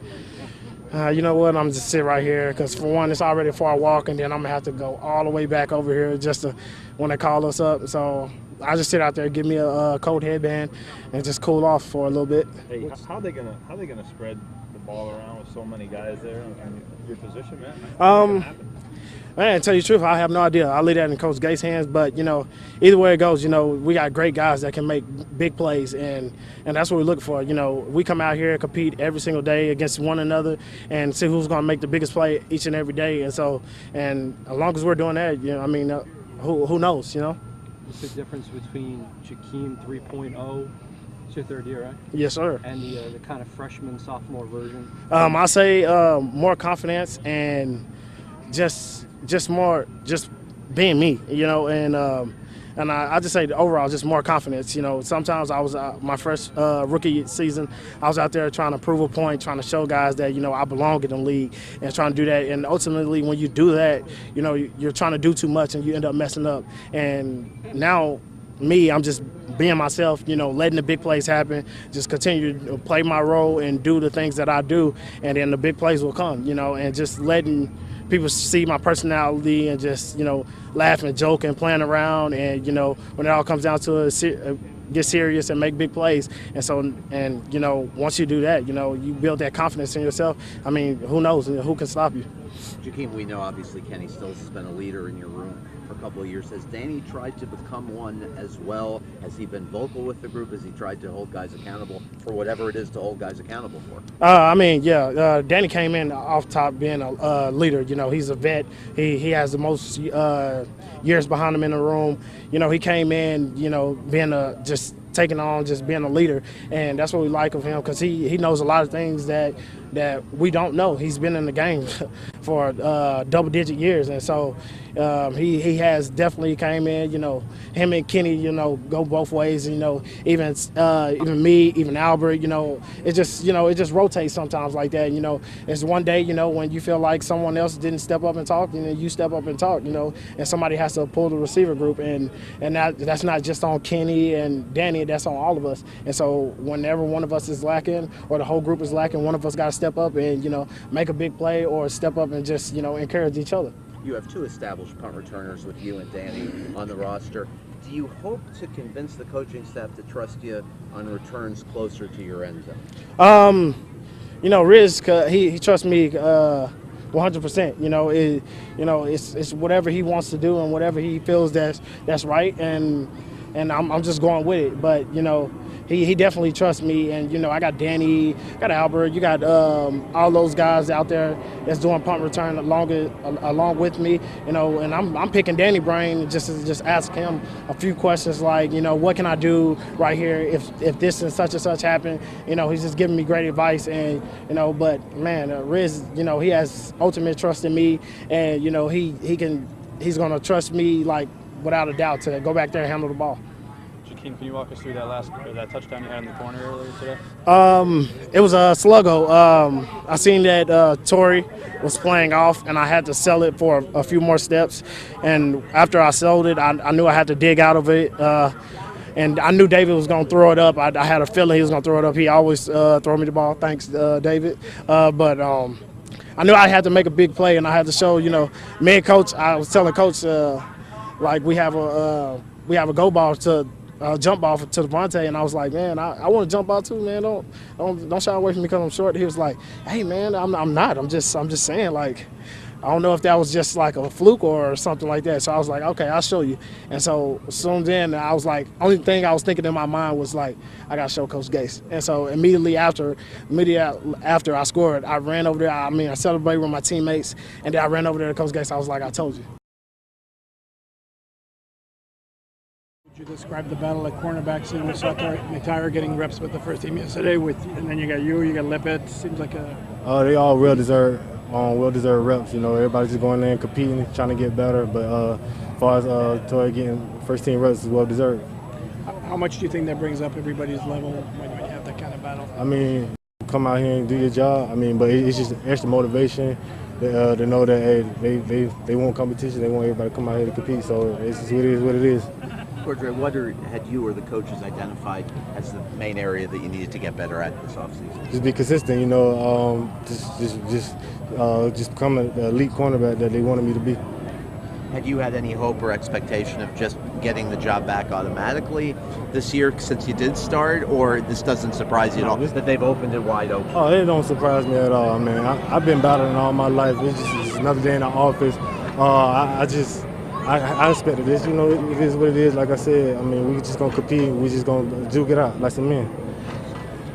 you know what? I'm just sit right here because for one, it's already a far walk, and then I'm gonna have to go all the way back over here just to when they call us up. So I just sit out there, give me a cold headband, and just cool off for a little bit. Hey, how they gonna spread the ball around with so many guys there in your position, man? Man, to tell you the truth, I have no idea. I'll leave that in Coach Gates' hands. But, either way it goes, we got great guys that can make big plays, and that's what we're looking for. We come out here and compete every single day against one another and see who's going to make the biggest play each and every day. And so, and as long as we're doing that, who knows, What's the difference between Jakeem 3.0? It's your third year, right? Yes, sir. And the kind of freshman, sophomore version? I say more confidence and just being me, and I just say overall just more confidence. Sometimes I was my first rookie season, I was out there trying to prove a point, trying to show guys that I belong in the league, and trying to do that. And ultimately, when you do that, you're trying to do too much and you end up messing up. And now, I'm just being myself, letting the big plays happen, just continue to play my role and do the things that I do, and then the big plays will come, and just letting people see my personality and just, laughing and joking, playing around, and, when it all comes down to it, get serious and make big plays. And so, once you do that, you build that confidence in yourself. Who knows? Who can stop you? Jakeem, we know obviously Kenny Stills has been a leader in your room for a couple of years. Has Danny tried to become one as well? Has he been vocal with the group? Has he tried to hold guys accountable for whatever it is to hold guys accountable for? Danny came in off top being a leader. He's a vet. He has the most years behind him in the room. He came in, being just taking on, just being a leader, and that's what we like of him, because he knows a lot of things that we don't know. He's been in the game for double-digit years, and so he has definitely came in. Him and Kenny, go both ways. Even me, even Albert. It just rotates sometimes like that. It's one day, when you feel like someone else didn't step up and talk, you step up and talk. And somebody has to pull the receiver group, and that's not just on Kenny and Danny. That's on all of us. And so whenever one of us is lacking or the whole group is lacking, one of us got to step up and make a big play, or step up and just encourage each other. You have two established punt returners with you and Danny on the roster. Do you hope to convince the coaching staff to trust you on returns closer to your end zone? Riz, he trusts me 100%. It's whatever he wants to do and whatever he feels that's right, and I'm just going with it. But he definitely trusts me, and I got Danny, got Albert, you got all those guys out there that's doing punt return along with me, and I'm picking Danny brain just to ask him a few questions like, what can I do right here if this and such happen? He's just giving me great advice, and but man, Riz, he has ultimate trust in me, and he's gonna trust me like without a doubt to go back there and handle the ball. Can you walk us through that touchdown you had in the corner earlier today? It was a sluggo. I seen that Torrey was playing off, and I had to sell it for a few more steps. And after I sold it, I knew I had to dig out of it. And I knew David was going to throw it up. I had a feeling he was going to throw it up. He always throw me the ball. Thanks, David. But I knew I had to make a big play, and I had to show, me and Coach, I was telling Coach, like we have a go ball to jump ball to Devontae, and I was like, man, I want to jump ball too, man. Don't shy away from me because I'm short. He was like, hey, man, I'm not. I'm just saying, like, I don't know if that was just like a fluke or something like that. So I was like, okay, I'll show you. And so soon then I was like, only thing I was thinking in my mind was like, I got to show Coach Gates. And so immediately after I scored, I ran over there. I celebrated with my teammates, and then I ran over there to Coach Gates. I was like, I told you. Would you describe the battle at cornerback? Seeing we saw McTyer getting reps with the first team yesterday, and then you got Lippett. Seems like they all well-deserved reps. Everybody's just going there and competing, trying to get better. But as far as Torrey getting first-team reps is well-deserved. How much do you think that brings up everybody's level when you have that kind of battle? Come out here and do your job. But it's just extra motivation to know that hey, they want competition. They want everybody to come out here to compete. So it's just what it is. Cordray, what had you or the coaches identified as the main area that you needed to get better at this offseason? Just be consistent, just become an elite cornerback that they wanted me to be. Had you had any hope or expectation of just getting the job back automatically this year since you did start, or this doesn't surprise you at all, that they've opened it wide open? Oh, it don't surprise me at all, man. I've been battling all my life. It's just another day in the office. I expected this. You know, it is what it is. Like I said, I mean, we just gonna compete. We just gonna duke it out like some men.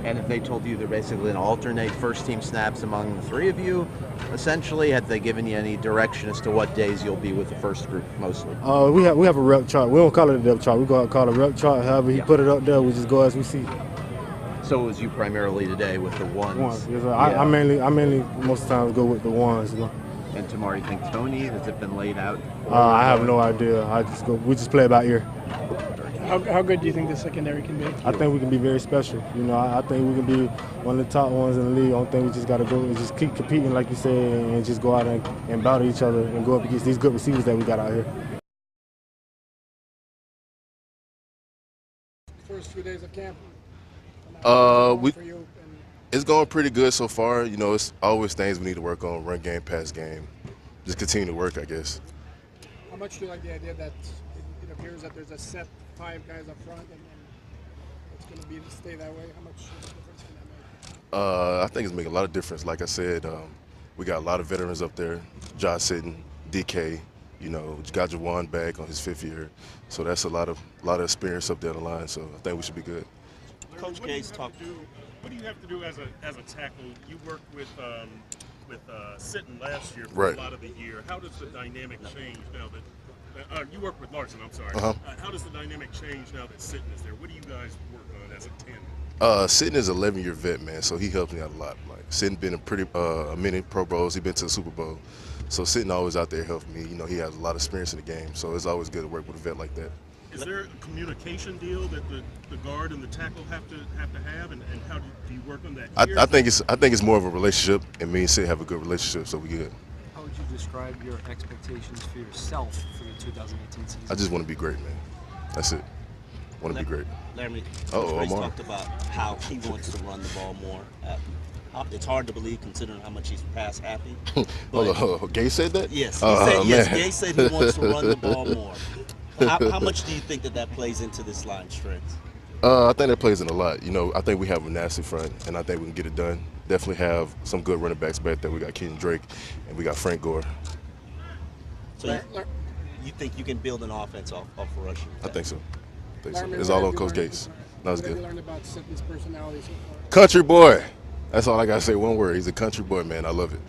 And if they told you they're basically going to alternate first-team snaps among the three of you, essentially, had they given you any direction as to what days you'll be with the first group mostly? We have a rep chart. We don't call it a depth chart. We call it a rep chart. However he put it up there, we just go as we see. So it was you primarily today with the ones? Yes, I mainly most of the time go with the ones. You know. And tomorrow, you think Tony? Has it been laid out? I have no idea. We just play it by ear. How good do you think the secondary can be? I think we can be very special. You know, I think we can be one of the top ones in the league. I don't think we just got to go and just keep competing, like you said, and just go out and battle each other and go up against these good receivers that we got out here. First few days of camp. It's going pretty good so far. You know, it's always things we need to work on: run game, pass game. Just continue to work, I guess. How much do you like the idea that it appears that there's a set 5 guys up front, and it's going to be to stay that way? How much difference can that make? I think it's making a lot of difference. Like I said, we got a lot of veterans up there. Josh Sitton, DK, you know, got Jawan back on his 5th year. So that's a lot of experience up there on the line. So I think we should be good. Coach Gase talked. What do you have to do as a tackle? You worked with Sitton last year for Right. a lot of the year. How does the dynamic change now that you work with Larson? I'm sorry. How does the dynamic change now that Sitton is there? What do you guys work on as a tandem? Sitton is an 11-year vet, man, so he helps me out a lot. Like Sitton been in many Pro Bowls. He been to the Super Bowl. So Sitton always out there helping me. You know, he has a lot of experience in the game, so it's always good to work with a vet like that. Is there a communication deal that the guard and the tackle have to have, and how do you work on that? I think it's more of a relationship, and me and Sid have a good relationship, so we good. How would you describe your expectations for yourself for the 2018 season? I just want to be great, man. That's it. Want to be great. Larry, Omar talked about how he wants to run the ball more. It's hard to believe considering how much he's pass happy. Gay said that? Yes. Gay said he wants to run the ball more. How much do you think that plays into this line strength? I think that plays in a lot. You know, I think we have a nasty front, and I think we can get it done. Definitely have some good running backs back there. We got Kenyon Drake, and we got Frank Gore. So you think you can build an offense off rushing? I think so. It's all on Coach Gase. That was good. What have you learned about Sitton's personality so far? Country boy. That's all I got to say, one word. He's a country boy, man. I love it.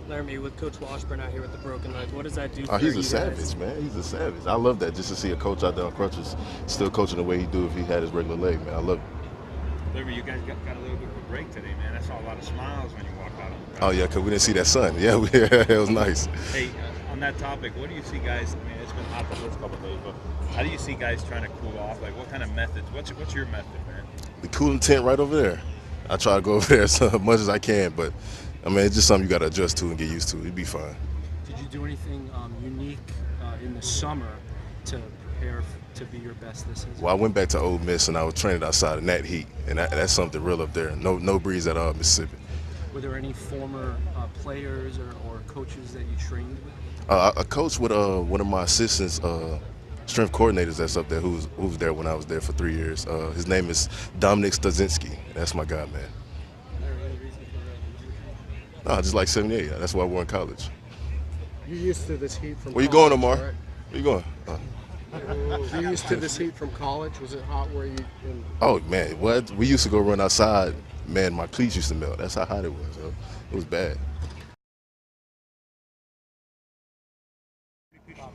Laramie, with Coach Washburn out here with the broken leg, what does that do for He's you a savage, guys? man. He's a savage. I love that, just to see a coach out there on crutches still coaching the way he do if he had his regular leg, man. I love it. Larry, you guys got a little bit of a break today, man. I saw a lot of smiles when you walked out. Oh, yeah, because we didn't see that sun. Yeah, it was nice. Hey, on that topic, what do you see guys, I mean, it's been hot the last couple of days, but how do you see guys trying to cool off? Like, what kind of methods? What's your method, man? The cooling tent right over there. I try to go over there as much as I can, but I mean, it's just something you got to adjust to and get used to. It'd be fine. Did you do anything unique in the summer to prepare to be your best this season? Well, I went back to Ole Miss and I was training outside in that heat, and that's something real up there. No breeze at all, Mississippi. Were there any former players or coaches that you trained with? I coached with one of my assistants, strength coordinators that's up there, who was there when I was there for 3 years. His name is Dominic Stasinski. That's my guy, man. No, just like 78. That's why I won college. You used to this heat from Where you college, going, Omar? right? Where you going? You used to this heat from college? Was it hot where you... Oh, man, what? We used to go run outside. Man, my cleats used to melt. That's how hot it was. So it was bad.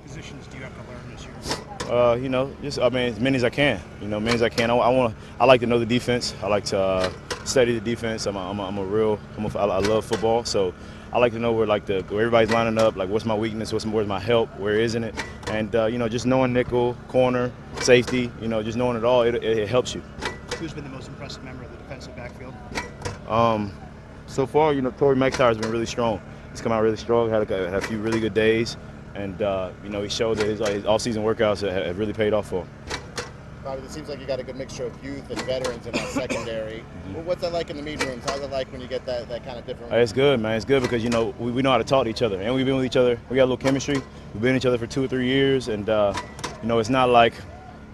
Positions do you have to learn this year? You know, just as many as I can. Many as I can. I like to know the defense. I like to study the defense. I love football, so I like to know where everybody's lining up. Like, what's my weakness? Where's my help? Where isn't it? And just knowing nickel, corner, safety. Just knowing it all, it helps you. Who's been the most impressive member of the defensive backfield? So far, Torrey McIntyre has been really strong. He's come out really strong. Had a few really good days. And, he showed that his off-season workouts have really paid off for him. Bobby, it seems like you got a good mixture of youth and veterans in that secondary. Well, what's that like in the meeting rooms? How's it like when you get that kind of different? It's good, man. It's good because, we know how to talk to each other. And we've been with each other. We got a little chemistry. We've been with each other for 2 or 3 years. And, it's not like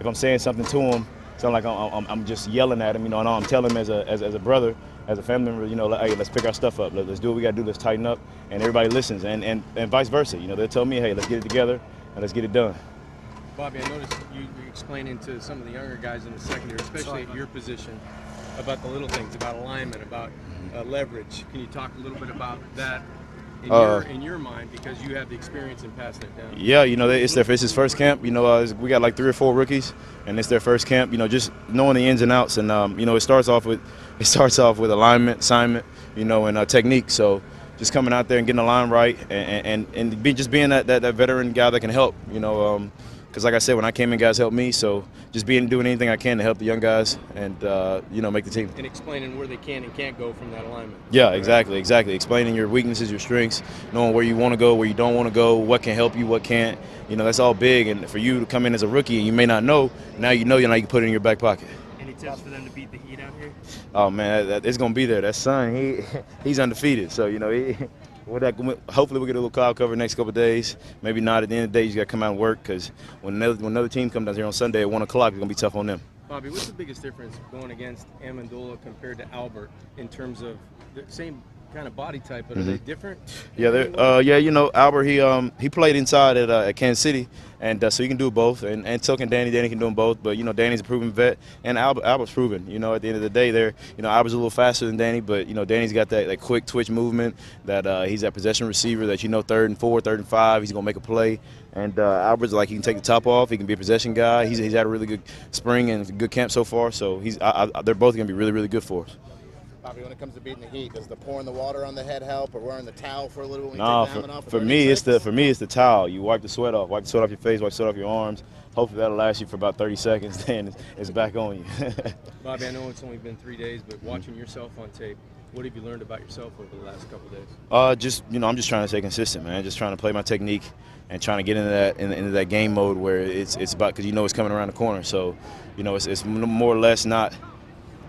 if I'm saying something to him, it's not like I'm just yelling at him. I know I'm telling him as a brother. as a family member, you know, hey, let's pick our stuff up. Let's do what we got to do. Let's tighten up, and everybody listens, and vice versa. You know, they'll tell me, hey, let's get it together and let's get it done. Bobby, I noticed you explaining to some of the younger guys in the secondary, especially at your position, about the little things, about alignment, about leverage. Can you talk a little bit about that in your mind, because you have the experience in passing it down? Yeah, you know, it's his first camp. You know, we got like 3 or 4 rookies, and it's their first camp. You know, just knowing the ins and outs, and you know, it starts off with alignment, assignment, you know, and technique. So just coming out there and getting the line right, and being that veteran guy that can help. You know, because like I said, when I came in, guys helped me. So just doing anything I can to help the young guys and you know, make the team. And explaining where they can and can't go from that alignment. Yeah, exactly. Explaining your weaknesses, your strengths, knowing where you want to go, where you don't want to go, what can help you, what can't. You know, that's all big. And for you to come in as a rookie and you may not know, now you know, you can put it in your back pocket. Any tips for them to beat the Heat out here? Oh man, it's gonna be there. That sun, he's undefeated. So you know, hopefully we'll get a little cloud cover next couple of days. Maybe not. At the end of the day, you got to come out and work, because when another team comes down here on Sunday at 1 o'clock, it's gonna be tough on them. Bobby, what's the biggest difference going against Amendola compared to Albert in terms of the same kind of body type, but are they different? Yeah, you know, Albert, he played inside at Kansas City, and so he can do both, and so can Danny. Danny can do them both, but you know, Danny's a proven vet, and Albert's proven. You know, at the end of the day, you know, Albert's a little faster than Danny, but you know, Danny's got that quick twitch movement, that he's that possession receiver that, you know, 3rd and 4, 3rd and 5, he's gonna make a play. And Albert's he can take the top off. He can be a possession guy. He's had a really good spring and good camp so far. So they're both gonna be really, really good for us. Bobby, when it comes to beating the Heat, does the pouring the water on the head help, or wearing the towel for a little when you No, take the helmet off? for me it's the towel. You wipe the sweat off. Wipe the sweat off your face. Wipe the sweat off your arms. Hopefully that'll last you for about 30 seconds. Then it's back on you. Bobby, I know it's only been 3 days, but watching yourself on tape, what have you learned about yourself over the last couple of days? Just, you know, I'm just trying to stay consistent, man. Just trying to play my technique and trying to get into that game mode where it's about, because you know it's coming around the corner. So, you know, it's more or less not.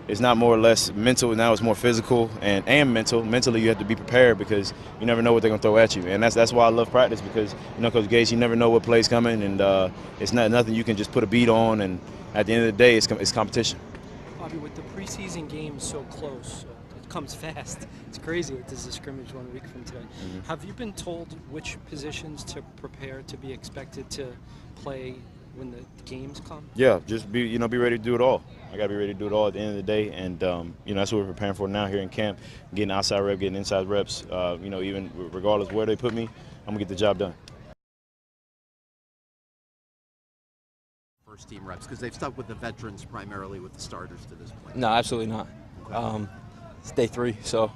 It's not more or less mental. Now it's more physical and mental. Mentally, you have to be prepared, because you never know what they're gonna throw at you, and that's why I love practice, because you know, Coach Gates, you never know what play's coming, and it's nothing you can just put a beat on. And at the end of the day, it's competition. Bobby, with the preseason games so close, it comes fast. It's crazy. There's a scrimmage 1 week from today. Mm-hmm. Have you been told which positions to prepare to be expected to play when the games come? Yeah, just be ready to do it all. I gotta be ready to do it all at the end of the day, and you know, that's what we're preparing for now here in camp, getting outside reps, getting inside reps. You know, even regardless where they put me, I'm gonna get the job done. First team reps, because they've stuck with the veterans primarily with the starters to this point. No, absolutely not. Okay. It's day 3, so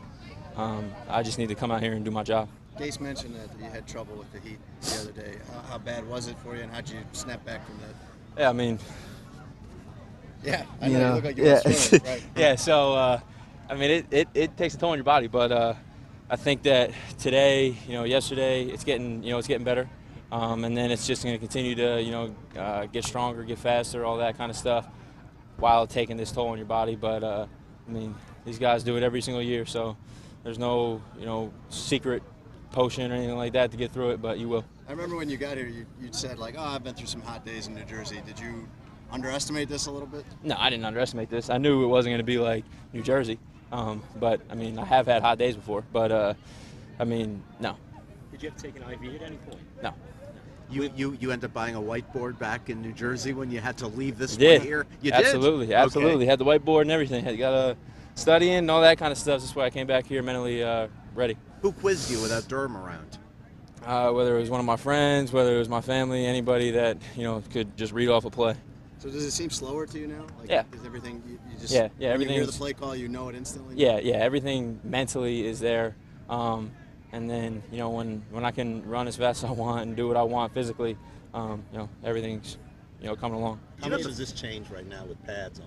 I just need to come out here and do my job. Gase mentioned that you had trouble with the Heat the other day. How bad was it for you, and how'd you snap back from that? Yeah, I mean. Yeah, I know you look like you were swimming, right? Yeah, so I mean, it takes a toll on your body, but I think that today, you know, yesterday, it's getting better, and then it's just going to continue to, you know, get stronger, get faster, all that kind of stuff, while taking this toll on your body. But I mean, these guys do it every single year, so there's no, you know, secret potion or anything like that to get through it, but you will. I remember when you got here, you said like, "Oh, I've been through some hot days in New Jersey." Did you underestimate this a little bit? No, I didn't underestimate this. I knew it wasn't going to be like New Jersey, but I mean, I have had hot days before, but I mean, no. Did you have to take an IV at any point? No. You end up buying a whiteboard back in New Jersey when you had to leave this one here? You absolutely, did? Absolutely. Okay. Had the whiteboard and everything. Had got studying and all that kind of stuff. That's why I came back here mentally ready. Who quizzed you without Durham around? Whether it was one of my friends, whether it was my family, anybody that, you know, could just read off a play. So does it seem slower to you now? Like, yeah. Is everything you just when you hear the play call, you know it instantly? Yeah, everything mentally is there. And then, you know, when I can run as fast as I want and do what I want physically, you know, everything's, you know, coming along. How much does this change right now with pads on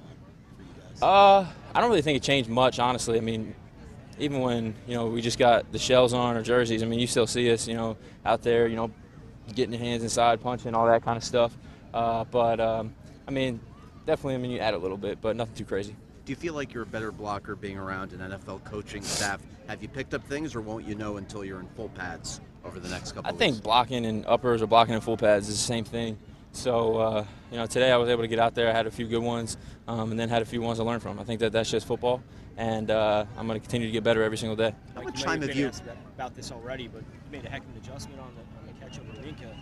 for you guys? I don't really think it changed much, honestly. I mean, even when, you know, we just got the shells on our jerseys, I mean, you still see us, you know, out there, you know, getting your hands inside, punching, all that kind of stuff. I mean, definitely, I mean, you add a little bit, but nothing too crazy. Do you feel like you're a better blocker being around an NFL coaching staff? Have you picked up things, or won't you know until you're in full pads over the next couple of weeks? I think blocking in uppers or blocking in full pads is the same thing. So, you know, today I was able to get out there. I had a few good ones, and then had a few ones to learn from. I think that that's just football, and I'm going to continue to get better every single day. How much time have you asked about this already, but you made a heck of an adjustment on the catch over Minka.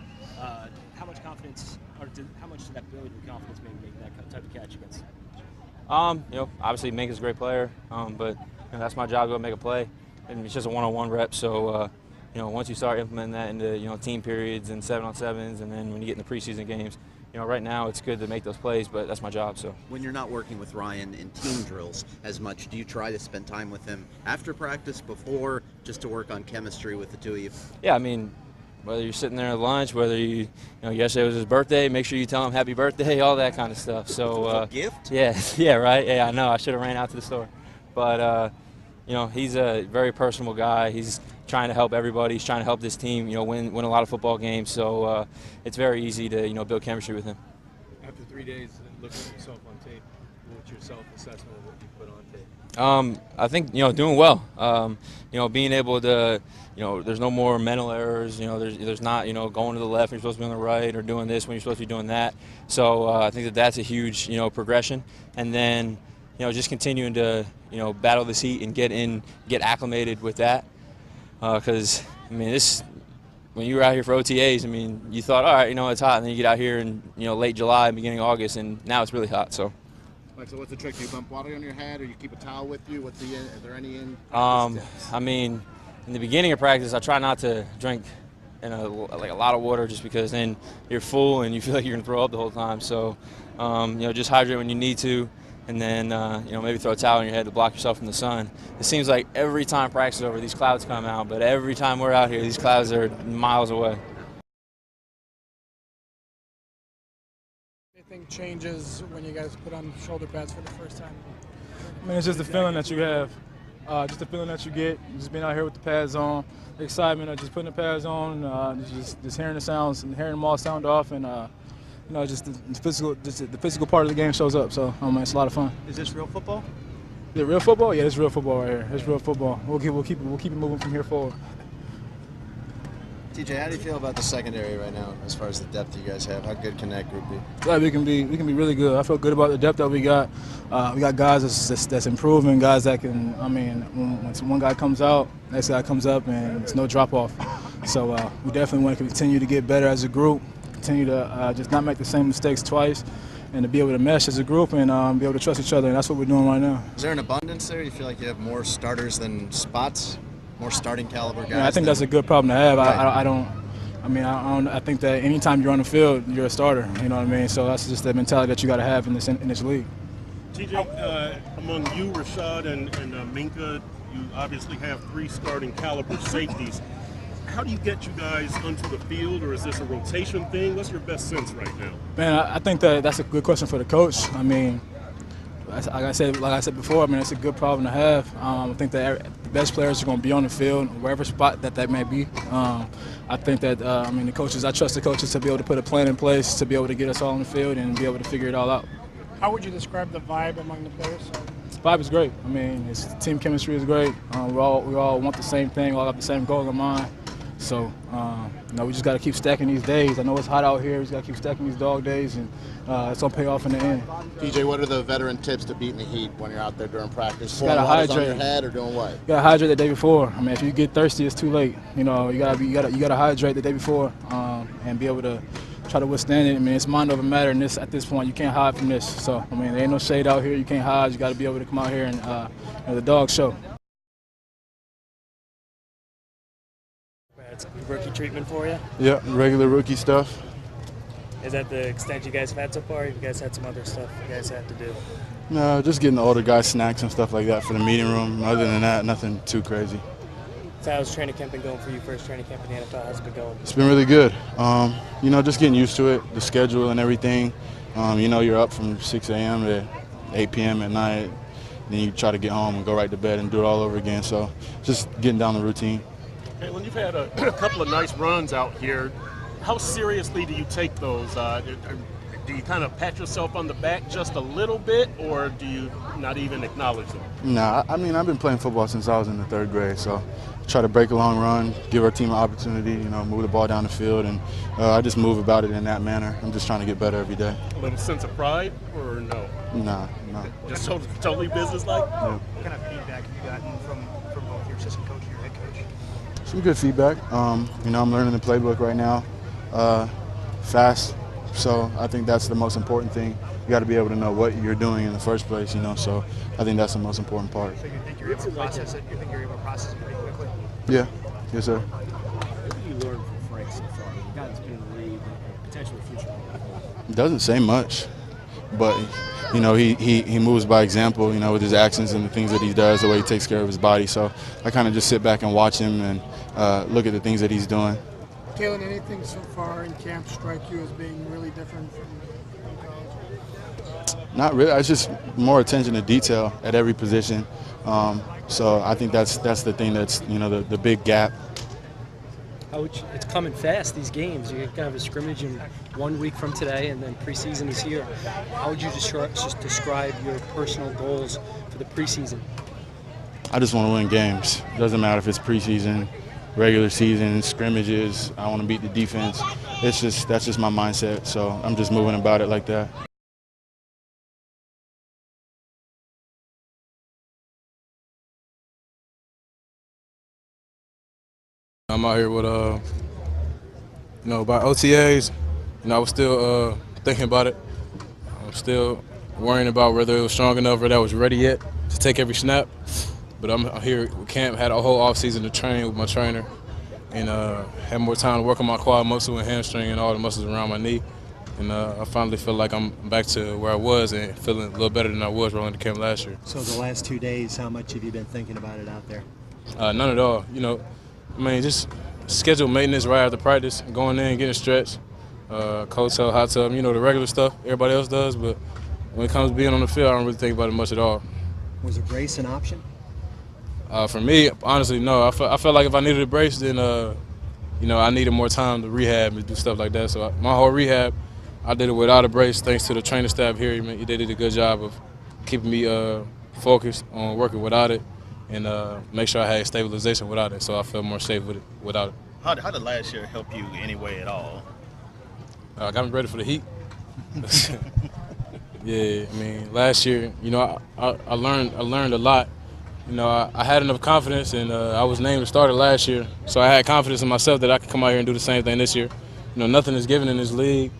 How much confidence, or how much did that build your confidence maybe making that type of catch against? You know, obviously Minka's a great player, but you know, that's my job to go make a play, and it's just a one-on-one rep. So, you know, once you start implementing that into, you know, team periods and 7-on-7s, and then when you get in the preseason games, you know, right now it's good to make those plays, but that's my job. So when you're not working with Ryan in team drills as much, do you try to spend time with him after practice, before, just to work on chemistry with the two of you? Yeah, I mean, whether you're sitting there at lunch, whether you know, yesterday was his birthday, make sure you tell him happy birthday, all that kind of stuff. So gift? Yeah, right. Yeah, I know. I should have ran out to the store, but you know, he's a very personable guy. He's trying to help everybody. He's trying to help this team, you know, win a lot of football games. So it's very easy to, you know, build chemistry with him. After 3 days looking at yourself on tape, what's your self-assessment of what you put on tape? I think, you know, doing well. You know, being able to, you know, there's no more mental errors. You know, there's not, you know, going to the left when you're supposed to be on the right, or doing this when you're supposed to be doing that. So I think that that's a huge, you know, progression. And then, you know, just continuing to, you know, battle this heat and get acclimated with that. Because, I mean, when you were out here for OTAs, I mean, you thought, all right, you know, it's hot. And then you get out here in, you know, late July, beginning of August, and now it's really hot. So. So what's the trick? Do you bump water on your head, or you keep a towel with you? Is there any in? I mean, in the beginning of practice, I try not to drink a lot of water, just because then you're full and you feel like you're gonna throw up the whole time. So, you know, just hydrate when you need to, and then you know, maybe throw a towel on your head to block yourself from the sun. It seems like every time practice is over, these clouds come out, but every time we're out here, these clouds are miles away. Anything changes when you guys put on shoulder pads for the first time? I mean, it's just the feeling that you have, just the feeling that you get, just being out here with the pads on, the excitement of just putting the pads on, just hearing the sounds and hearing them all sound off, and you know, just the physical part of the game shows up. So, it's a lot of fun. Is this real football? Is it real football? Yeah, it's real football right here. It's real football. We'll keep it moving from here forward. TJ, how do you feel about the secondary right now, as far as the depth you guys have? How good can that group be? Yeah, we can be really good. I feel good about the depth that we got. We got guys that's improving, guys that can. I mean, when one guy comes out, next guy comes up, and it's no drop off. So we definitely want to continue to get better as a group, continue to just not make the same mistakes twice, and to be able to mesh as a group and be able to trust each other. And that's what we're doing right now. Is there an abundance there? Do you feel like you have more starters than spots? More starting caliber guys? Yeah, I think that's a good problem to have. Right. I think that anytime you're on the field, you're a starter. You know what I mean? So that's just the mentality that you got to have in this league. TJ, among you, Rashad, and Minka, you obviously have 3 starting caliber safeties. How do you get you guys onto the field, or is this a rotation thing? What's your best sense right now? Man, I think that's a good question for the coach. I mean, like I said before, I mean, it's a good problem to have. I think that the best players are going to be on the field, wherever spot that may be. I think that, I trust the coaches to be able to put a plan in place to be able to get us all on the field and be able to figure it all out. How would you describe the vibe among the players? The vibe is great. I mean, team chemistry is great. We all want the same thing, all have the same goal in mind. So, we just got to keep stacking these days. I know it's hot out here. We just got to keep stacking these dog days, and it's going to pay off in the end. TJ, what are the veteran tips to beating the heat when you're out there during practice? You got to hydrate. On your head, or doing what? You got to hydrate the day before. I mean, if you get thirsty, it's too late. You know, you got to hydrate the day before and be able to try to withstand it. I mean, it's mind over matter, and at this point, you can't hide from this. So, I mean, there ain't no shade out here. You can't hide. You got to be able to come out here and the dog show. Rookie treatment for you? Yeah, regular rookie stuff. Is that the extent you guys have had so far, or you guys had some other stuff you guys had to do? No, just getting the older guys snacks and stuff like that for the meeting room. Other than that, nothing too crazy. So how's training camp been going for you? First training camp in the NFL, how's it been going? It's been really good. Just getting used to it, the schedule and everything. You're up from 6 a.m. to 8 p.m. at night. Then you try to get home and go right to bed and do it all over again. So just getting down the routine. When you've had a couple of nice runs out here, how seriously do you take those? do you kind of pat yourself on the back just a little bit, or do you not even acknowledge them? Nah, I mean, I've been playing football since I was in the 3rd grade, so try to break a long run, give our team an opportunity, move the ball down the field, and I just move about it in that manner. I'm just trying to get better every day. A little sense of pride, or no? Nah. Just totally business-like? Yeah. What kind of feedback have you gotten from both your assistant coach and your head coach? Some good feedback. I'm learning the playbook right now, fast. So I think that's the most important thing. You got to be able to know what you're doing in the first place, So I think that's the most important part. So you think you're able to process it? You think you're able to process it pretty quickly? Yeah. Yes, sir. What have you learned from Frank so far? The guy that's been in the league and potentially future. He doesn't say much, but he moves by example. With his actions and the things that he does, the way he takes care of his body. So I kind of just sit back and watch him and look at the things that he's doing. Dillon, anything so far in camp strike you as being really different from college? Not really. It's just more attention to detail at every position. So I think that's the thing that's the big gap. It's coming fast, these games. You're going to have a scrimmage in 1 week from today, and then preseason is here. How would you just describe your personal goals for the preseason? I just want to win games. Doesn't matter if it's preseason, regular season, scrimmages. I want to beat the defense. That's just my mindset. So I'm just moving about it like that. I'm out here with, about OTAs. I was still thinking about it. I'm still worrying about whether it was strong enough or that I was ready yet to take every snap. But I'm here with camp, had a whole offseason to train with my trainer, and had more time to work on my quad muscle and hamstring and all the muscles around my knee. And I finally feel like I'm back to where I was and feeling a little better than I was rolling to camp last year. So the last 2 days, how much have you been thinking about it out there? None at all. Just schedule maintenance right after practice, going in, getting stretched, cold tub, hot tub, the regular stuff everybody else does. But when it comes to being on the field, I don't really think about it much at all. Was a brace an option? For me, honestly, no. I felt like if I needed a brace, then I needed more time to rehab and do stuff like that. So my whole rehab, I did it without a brace, thanks to the training staff here. They did a good job of keeping me focused on working without it, and make sure I had stabilization without it, so I felt more safe with it without it. How did last year help you anyway at all? Got me ready for the heat. Yeah, last year, I learned a lot. I had enough confidence, and I was named the starter last year, so I had confidence in myself that I could come out here and do the same thing this year. Nothing is given in this league.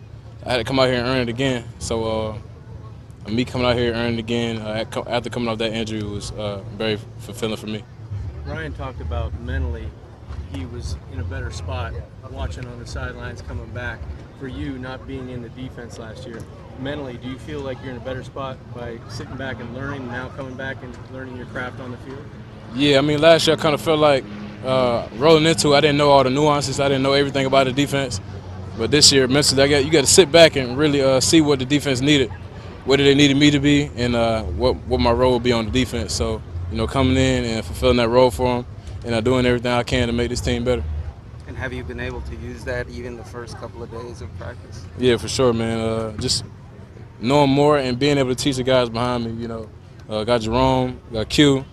I had to come out here and earn it again. So me coming out here and earning it again after coming off that injury was very fulfilling for me. Ryan talked about mentally he was in a better spot watching on the sidelines coming back. For you, not being in the defense last year, mentally, do you feel like you're in a better spot by sitting back and learning, now coming back and learning your craft on the field? Yeah, last year I kind of felt like rolling into it, I didn't know all the nuances. I didn't know everything about the defense. But this year, mentally, you got to sit back and really see what the defense needed, whether they needed me to be, and what my role would be on the defense. So, coming in and fulfilling that role for them, and doing everything I can to make this team better. And have you been able to use that even the first couple of days of practice? Yeah, for sure, man. Just knowing more and being able to teach the guys behind me. Got Jerome, got Q,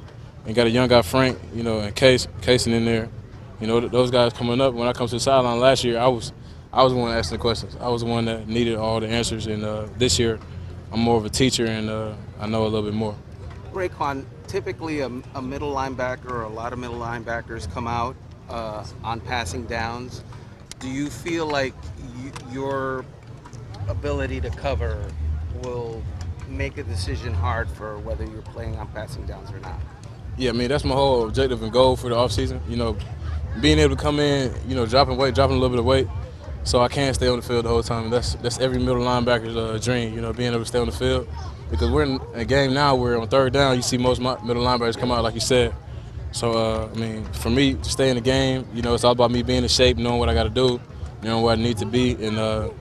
and got a young guy Frank. And Casey in there. Those guys coming up. When I come to the sideline last year, I was the one asking the questions. I was the one that needed all the answers. And this year, I'm more of a teacher, and I know a little bit more. Raekwon, typically a middle linebacker or a lot of middle linebackers come out on passing downs. Do you feel like your ability to cover will make a decision hard for whether you're playing on passing downs or not? Yeah, that's my whole objective and goal for the offseason. Being able to come in, dropping a little bit of weight, so I can stay on the field the whole time. That's every middle linebacker's dream, being able to stay on the field. Because we're in a game now where on third down, you see most middle linebackers come out, like you said. So, for me, to stay in the game, it's all about me being in shape, knowing what I got to do, knowing where I need to be, and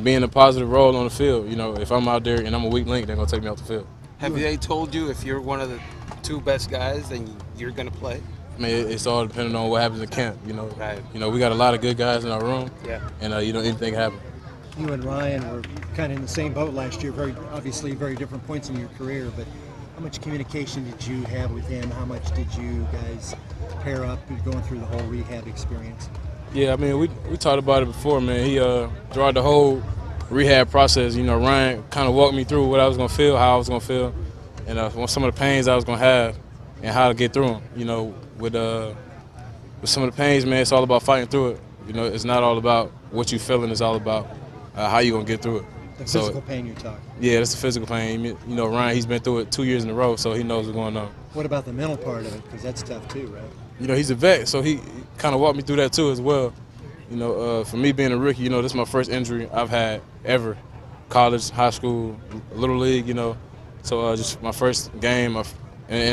being a positive role on the field. If I'm out there and I'm a weak link, they're going to take me off the field. Have they told you if you're one of the two best guys, then you're going to play? It's all depending on what happens in camp, Right. We got a lot of good guys in our room, yeah. and, anything happen. You and Ryan were kind of in the same boat last year. Obviously very different points in your career, but how much communication did you have with him? How much did you guys pair up going through the whole rehab experience? Yeah, I mean, we talked about it before, man. He throughout the whole rehab process, you know, Ryan kind of walked me through what I was gonna feel, how I was gonna feel, and some of the pains I was gonna have, and how to get through them. You know, with some of the pains, man, it's all about fighting through it. You know, it's not all about what you're feeling. It's all about how you gonna get through it. The physical pain you're talking. Yeah, that's the physical pain. You know, Ryan, he's been through it 2 years in a row, so he knows what's going on. What about the mental part of it? Because that's tough too, right? You know, he's a vet, so he kind of walked me through that too as well. You know, for me being a rookie, you know, this is my first injury I've had ever. College, high school, little league, you know. So just my first game in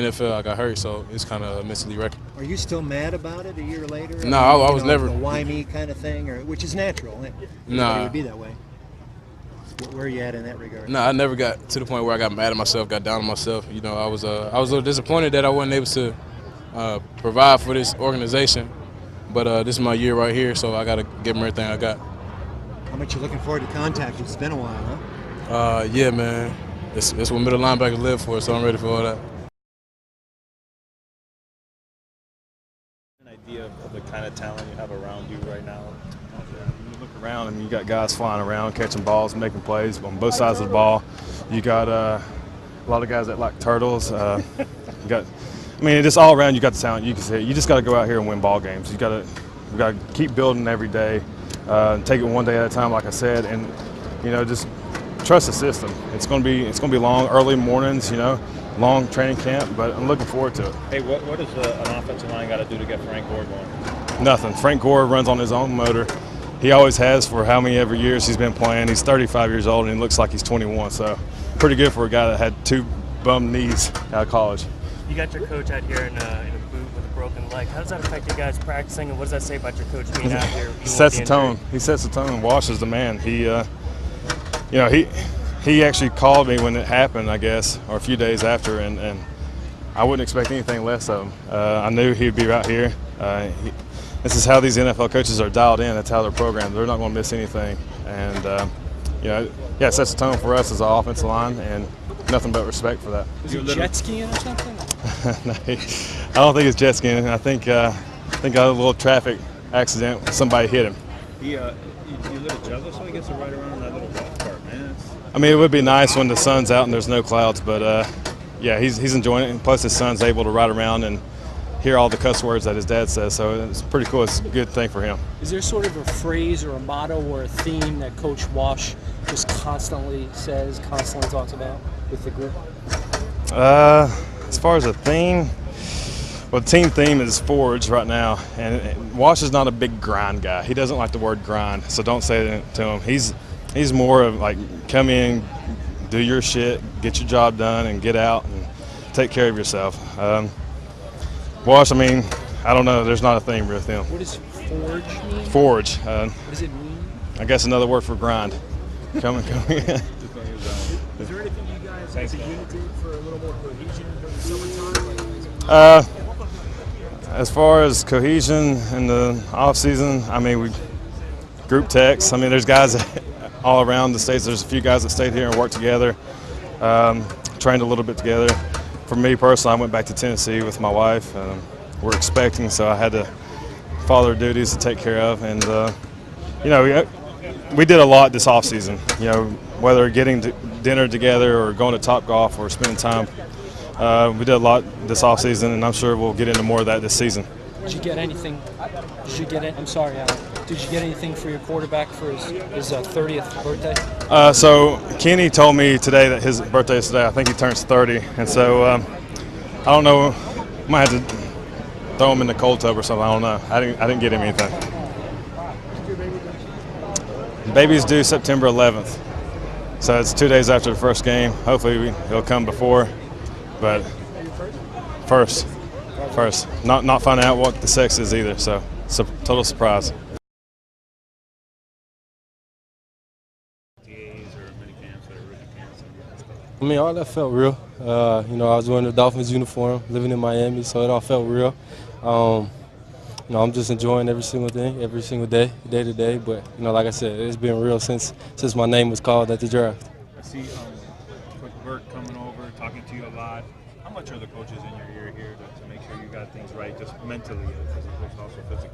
the NFL, I got hurt, so it's kind of mentally wrecking. Are you still mad about it a year later? No, I was never. The why me kind of thing, which is natural. Nah. It would be that way. Where are you at in that regard? No, I never got to the point where I got mad at myself, got down on myself. You know, I was a little disappointed that I wasn't able to provide for this organization. But this is my year right here, so I got to give them everything I got. How much you looking forward to contact? It's been a while, huh? Yeah, man. It's what middle linebackers live for, so I'm ready for all that. An idea of the kind of talent you have around you right now. You look around and you got guys flying around, catching balls, making plays on both sides of the ball. You got a lot of guys that like turtles. You got, I mean, just all around you got the talent. You can see it. You just got to go out here and win ball games. We got to keep building every day, take it one day at a time, like I said, and you know, just trust the system. It's going to be long, early mornings, you know, long training camp, but I'm looking forward to it. Hey, what does an offensive line got to do to get Frank Gore going? Nothing. Frank Gore runs on his own motor. He always has for how many ever years he's been playing. He's 35 years old and he looks like he's 21, so pretty good for a guy that had 2 bum knees out of college. You got your coach out here in a boot with a broken leg. How does that affect you guys practicing, and what does that say about your coach being out here? Sets the tone. He sets the tone. Wash is the man. He, you know, he actually called me when it happened, I guess, or a few days after, and I wouldn't expect anything less of him. I knew he'd be right here. This is how these NFL coaches are dialed in. That's how they're programmed. They're not going to miss anything, and you know, yeah, it sets the tone for us as an offensive line, and nothing but respect for that. Is he jet skiing or something? No, I don't think it's jet skiing. I think got a little traffic accident. Somebody hit him. You live in Douglas, so he gets to ride around that little golf cart, man. I mean, it would be nice when the sun's out and there's no clouds, but yeah, he's enjoying it. And plus, his son's able to ride around and hear all the cuss words that his dad says, so it's pretty cool. It's a good thing for him. Is there sort of a phrase or a motto or a theme that Coach Wash just constantly says, constantly talks about with the group? As far as a theme, well, the team theme is Forge right now, and Wash is not a big grind guy. He doesn't like the word grind, so don't say that to him. He's more of like, come in, do your shit, get your job done, and get out and take care of yourself. Wash, I mean, I don't know. There's not a theme with him. What does Forge mean? Forge. What does it mean? I guess another word for grind. Come in. Is there anything you guys as a unit did for a little more cohesion during the summertime? As far as cohesion in the off season, I mean, we group text. I mean, there's guys all around the states. There's a few guys that stayed here and worked together, trained a little bit together. For me personally, I went back to Tennessee with my wife. We're expecting, so I had to father duties to take care of. And you know, we did a lot this off season. You know, whether getting dinner together or going to Topgolf or spending time. We did a lot this off season, and I'm sure we'll get into more of that this season. Did you get anything? Did you get it? I'm sorry, Alan. Did you get anything for your quarterback for his 30th birthday? So Kenny told me today that his birthday is today. I think he turns 30, and so I don't know. Might have to throw him in the cold tub or something. I don't know. I didn't get him anything. Baby's due September 11th, so it's 2 days after the first game. Hopefully he'll come before, but first. Not finding out what the sex is either. So it's a total surprise. I mean, all that felt real. You know, I was wearing the Dolphins uniform, living in Miami, so it all felt real. I'm just enjoying every single thing, every single day, day to day. But like I said, it's been real since my name was called at the draft. I see Coach Burke coming over, talking to you a lot. How much are the coaches in your ear here to make sure you got things right, just mentally as opposed to also physically?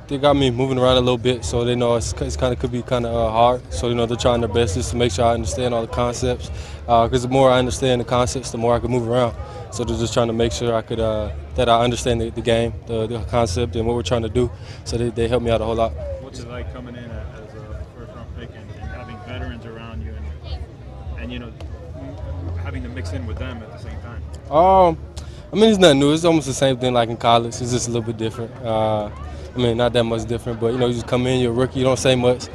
They got me moving around a little bit, so they know it's could be kind of hard. So they're trying their best just to make sure I understand all the concepts. Because the more I understand the concepts, the more I can move around. So they're just trying to make sure that I understand the game, the concept, and what we're trying to do. So they help me out a whole lot. What's it like coming in as a first-round pick and having veterans around you and having to mix in with them at the same time? It's nothing new. It's almost the same thing like in college. It's just a little bit different. Not that much different, but you just come in, you're a rookie, you don't say much.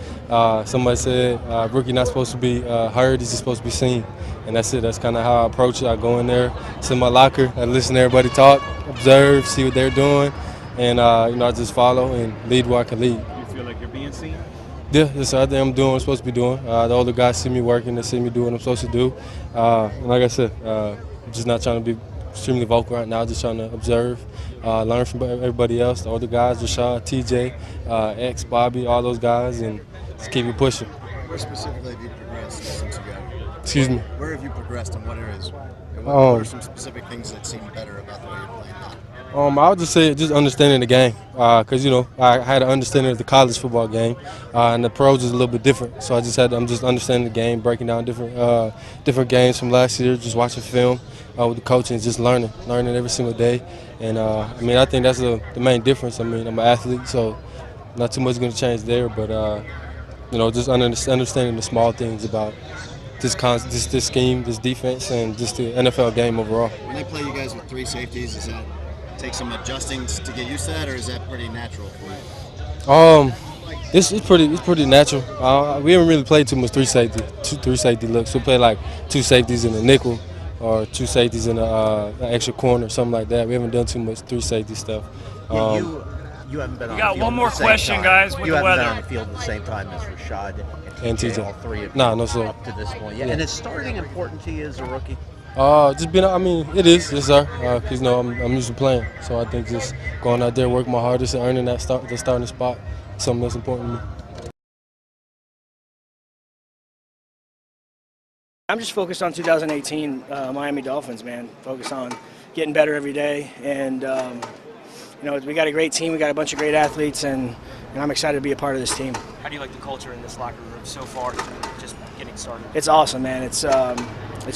Somebody said rookie not supposed to be heard, he's just supposed to be seen. And that's it. That's kind of how I approach it. I go in there, sit in my locker, I listen to everybody talk, observe, see what they're doing, and I just follow and lead where I can lead. You feel like you're being seen? Yeah, that's I think I'm doing what I'm supposed to be doing. The older guys see me working, they see me do what I'm supposed to do. And like I said, I'm just not trying to be extremely vocal right now, just trying to observe, learn from everybody else, the older guys, Rashad, TJ, X, Bobby, all those guys, and just keep it pushing. Where specifically have you progressed since you got here? Excuse me? Where have you progressed and what areas? And what are some specific things that seem better about the way you're playing now? I would just say just understanding the game, because I had an understanding of the college football game, and the pros is a little bit different. So I'm just understanding the game, breaking down different games from last year, just watching film with the coach and just learning every single day. And I think that's the main difference. I'm an athlete, so not too much going to change there, but just understanding the small things about this scheme, this defense, and just the NFL game overall. When they play you guys with three safeties, does that take some adjusting to get used to that, or is that pretty natural for you? It's pretty natural. We haven't really played too much three safety looks. We play like two safeties in a nickel, or two safeties in an extra corner, something like that. We haven't done too much three safety stuff. You haven't been on We the got field one more at the same question, time. guys, with you the haven't weather. been on the field at the same time as Rashad And TJ. All three of you No, sir. up to this point. Yeah. Yeah. And is starting important to you as a rookie? It is, yes sir. Because I'm used to playing, so I think just going out there, working my hardest, and earning the starting spot, is something that's important to me. I'm just focused on 2018 Miami Dolphins, man. Focused on getting better every day, and we got a great team, we got a bunch of great athletes, and I'm excited to be a part of this team. How do you like the culture in this locker room so far, just getting started? It's awesome, man. It's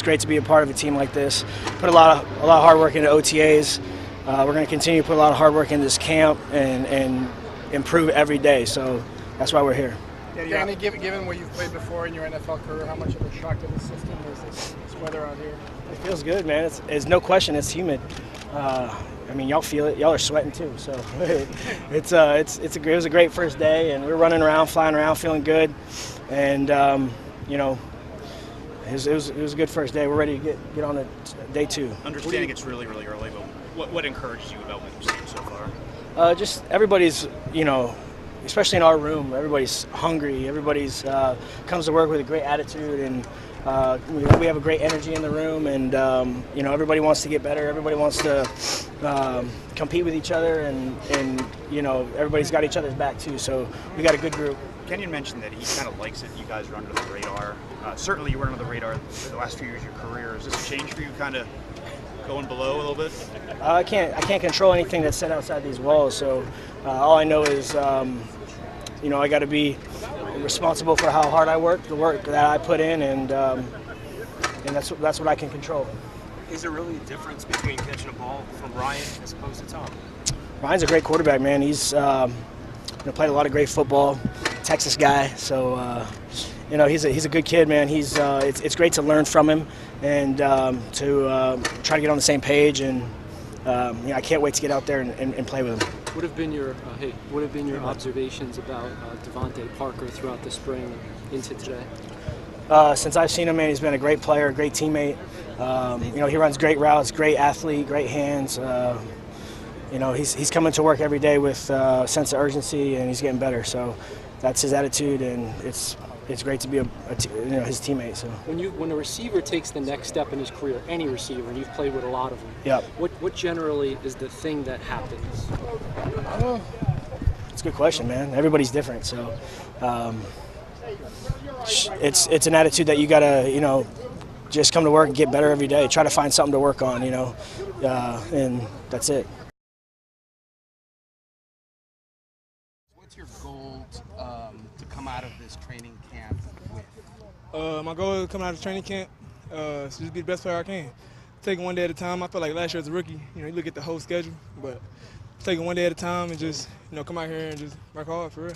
great to be a part of a team like this. Put a lot of hard work into OTAs. We're going to continue to put a lot of hard work into this camp and improve every day. So that's why we're here. Danny, given what you've played before in your NFL career, how much of a shock to the system is this weather out here? It feels good, man. It's no question. It's humid. Y'all feel it. Y'all are sweating too. So it was a great first day, and we were running around, flying around, feeling good, and it was a good first day. We're ready to get on to day two. Understanding it's really, really early, but what encourages you about what you've seen so far? Just everybody's, especially in our room, everybody's hungry. Everybody's comes to work with a great attitude, and we have a great energy in the room, and everybody wants to get better. Everybody wants to compete with each other, and everybody's got each other's back too. So we got a good group. Kenyon mentioned that he kind of likes it. You guys are under the radar. Certainly, you were under the radar the last few years of your career. Is this a change for you, kind of going below a little bit? I can't control anything that's set outside these walls. So all I know is, I got to be responsible for how hard I work, the work that I put in, and that's what I can control. Is there really a difference between catching a ball from Ryan as opposed to Tom? Ryan's a great quarterback, man. He's played a lot of great football, Texas guy. So he's a good kid, man. It's great to learn from him and to try to get on the same page. And I can't wait to get out there and play with him. What have been your observations about Devontae Parker throughout the spring into today? Since I've seen him, man, he's been a great player, a great teammate. He runs great routes, great athlete, great hands. He's coming to work every day with a sense of urgency, and he's getting better. So that's his attitude, and it's it's great to be his teammate. So when a receiver takes the next step in his career, any receiver, and you've played with a lot of them, yeah. What generally is the thing that happens? It's a good question, man. Everybody's different, so it's an attitude that you gotta just come to work and get better every day. Try to find something to work on, and that's it. What's your goal to come out of this training camp with? My goal is coming out of training camp is just be the best player I can. Take it one day at a time. I feel like last year as a rookie, you look at the whole schedule, but take it one day at a time and just come out here and just work hard for real.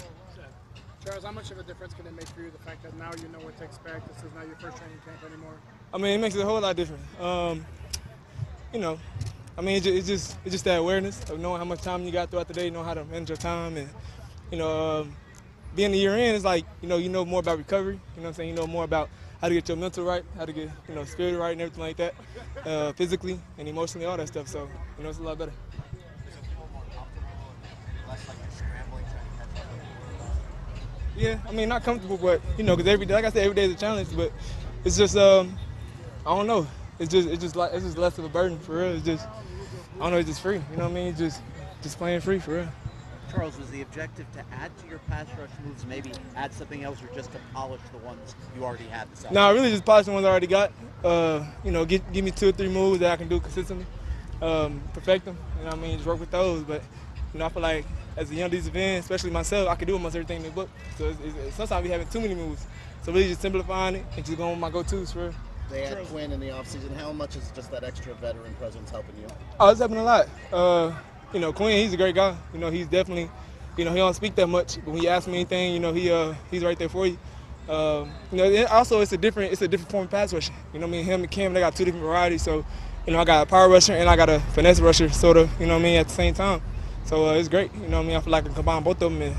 Charles, how much of a difference can it make for you, the fact that now you know what to expect? This is not your first training camp anymore. I mean, it makes it a whole lot different. It's just that awareness of knowing how much time you got throughout the day, know how to manage your time, and being a year in, it's like you know more about recovery. You know what I'm saying? You know more about how to get your mental right, how to get spirit right, and everything like that, physically and emotionally, all that stuff. So it's a lot better. Yeah, I mean, not comfortable, but because like I said, every day is a challenge. But it's just, I don't know. It's just less of a burden for real. It's just, I don't know. It's just free. You know what I mean? Just playing free for real. Charles, was the objective to add to your pass rush moves, maybe add something else, or just to polish the ones you already had? No, really just polish the ones I already got. Give me 2 or 3 moves that I can do consistently, perfect them. Just work with those. But I feel like as a young defensive end, especially myself, I can do almost everything in the book. So sometimes we having too many moves. So really just simplifying it and just going with my go-tos for real. They had Quinn in the offseason. How much is just that extra veteran presence helping you? Oh, it's helping a lot. Quinn, he's a great guy. He's definitely, he don't speak that much, but when you ask him anything, he's right there for you. Also it's a different form of pass rushing. Him and Cam, they got 2 different varieties. So, I got a power rusher and I got a finesse rusher, sort of. At the same time. So it's great. I feel like I can combine both of them and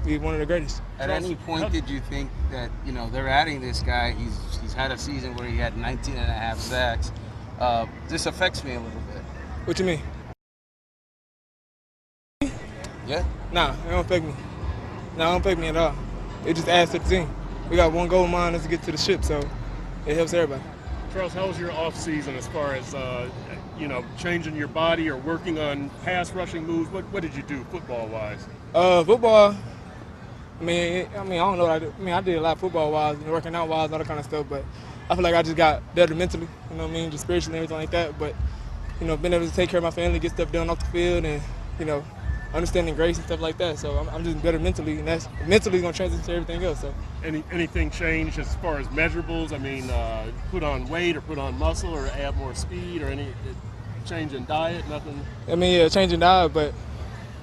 be one of the greatest. At any point did you think that they're adding this guy? He's had a season where he had 19.5 sacks. This affects me a little bit. What you mean? Yeah? Nah, it don't affect me. Nah, it don't affect me at all. It just adds to the team. We got one goal in mind, is to get to the ship, so it helps everybody. Charles, how was your off season as far as changing your body or working on pass rushing moves? What did you do football wise? Football. I don't know what I did. I did a lot football wise, working out wise, all that kind of stuff. But I feel like I just got better mentally. Just spiritually and everything like that. But being able to take care of my family, get stuff done off the field, and understanding grace and stuff like that. So I'm just better mentally, and that's mentally going to transition to everything else. So anything change as far as measurables? Put on weight or put on muscle or add more speed or any change in diet? Nothing. Change in diet, but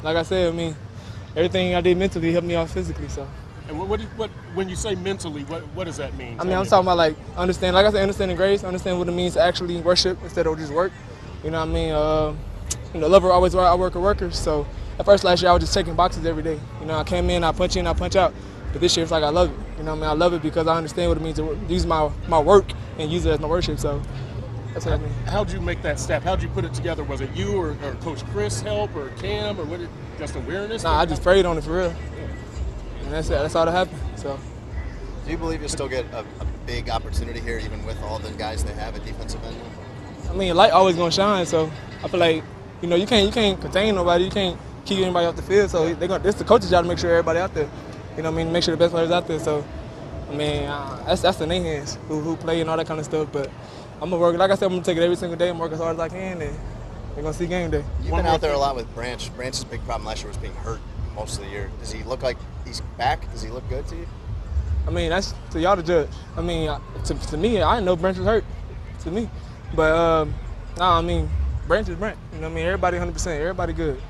like I said, everything I did mentally helped me out physically. So. And what when you say mentally, what does that mean? I'm talking about understanding grace, understand what it means to actually worship instead of just work. Lover always I work a worker. So at first last year I was just checking boxes every day. I came in, I punch in, I punch out. But this year it's like I love it. I love it because I understand what it means to use my work and use it as my worship. So that's what I mean. How'd you make that step? How'd you put it together? Was it you or Coach Chris help or Cam or what? Just awareness? Nah, I just prayed on it for real. And that's it. That's all that happened. So. Do you believe you'll still get a big opportunity here, even with all the guys they have at defensive end? Light always gonna shine. So I feel like you can't contain nobody. You can't keep anybody off the field. So it's the coach's job to make sure everybody out there. Make sure the best players out there. So that's in their hands who play and all that kind of stuff. But I'm gonna work. Like I said, I'm gonna take it every single day and work as hard as I can, and we're gonna see game day. You've been out there a lot with Branch. Branch's big problem last year was being hurt most of the year. Does he look like he's back? Does he look good to you? That's to y'all to judge. To me, I didn't know Branch was hurt. To me, but Branch is Branch. Everybody 100%. Everybody good.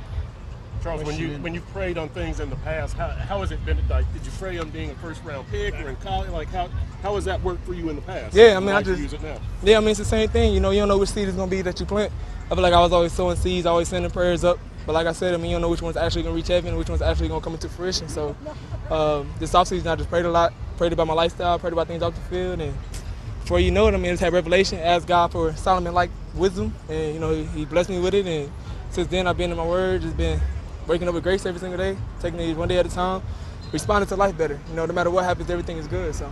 Charles, when you prayed on things in the past, how has it been? Like, did you pray on being a first-round pick or in college? Like, how has that worked for you in the past? Yeah, I just use it now. Yeah, it's the same thing. You don't know which seed is gonna be that you plant. I feel like I was always sowing seeds, always sending prayers up. But like I said, you don't know which one's actually gonna reach heaven, and which one's actually gonna come into fruition. So this offseason, I just prayed a lot, prayed about my lifestyle, prayed about things off the field, and before you know it, I just had revelation, asked God for Solomon-like wisdom, and He blessed me with it. And since then, I've been in my word, just been waking up with grace every single day, taking it one day at a time, responding to life better. You know, no matter what happens, everything is good. So.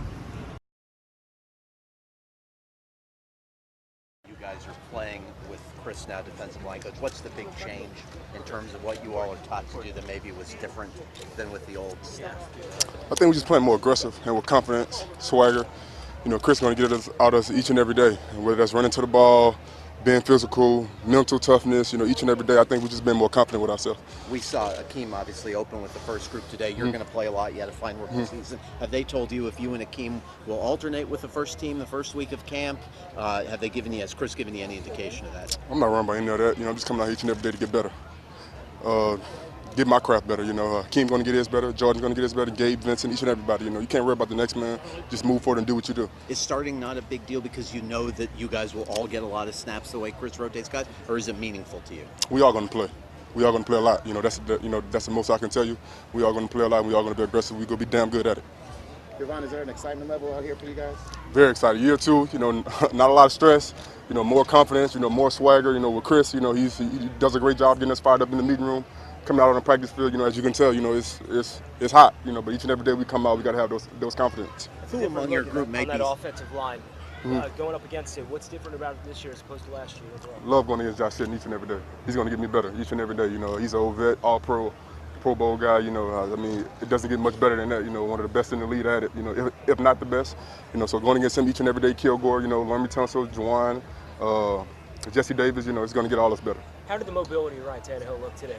You guys are playing with Chris now, defensive line coach. What's the big change in terms of what you all are taught to do that maybe was different than with the old staff? I think we're just playing more aggressive and with confidence, swagger. You know, Chris is going to get us out of us each and every day, and whether that's running to the ball, being physical, mental toughness, you know, each and every day. I think we've just been more confident with ourselves. We saw Akeem obviously open with the first group today. You're going to play a lot. You had a fine rookie season. Have they told you if you and Akeem will alternate with the first team the first week of camp? Have they given you, has Chris given you any indication of that? I'm not worried about any of that. You know, I'm just coming out each and every day to get better. Get my craft better, you know. Akeem's going to get his better, Jordan's going to get his better, Gabe, Vincent, each and everybody. You know, you can't worry about the next man. Just move forward and do what you do. Is starting not a big deal because you know that you guys will all get a lot of snaps the way Chris rotates guys, or is it meaningful to you? We are going to play. We are going to play a lot. You know, that's the most I can tell you. We are going to play a lot, and we are going to be aggressive. We're going to be damn good at it. Devon, is there an excitement level out here for you guys? Very excited. Year two, you know, not a lot of stress. You know, more confidence. You know, more swagger. You know, with Chris, you know, he does a great job getting us fired up in the meeting room. Coming out on the practice field, you know, as you can tell, you know, it's hot, you know, but each and every day we come out, we got to have those confidence. Who among your group may on be that offensive line, going up against it, what's different about it this year as opposed to last year overall? Love going against Josh Sitton each and every day. He's going to get me better each and every day. You know, he's an old vet, all Pro Bowl guy. You know, I mean, it doesn't get much better than that. You know, one of the best in the league at it. You know, if not the best. You know, so going against him each and every day, Kilgore, you know, Laremy Tunsil, Juwan, Jesse Davis, you know, it's going to get all us better. How did the mobility of Ryan Tannehill look today?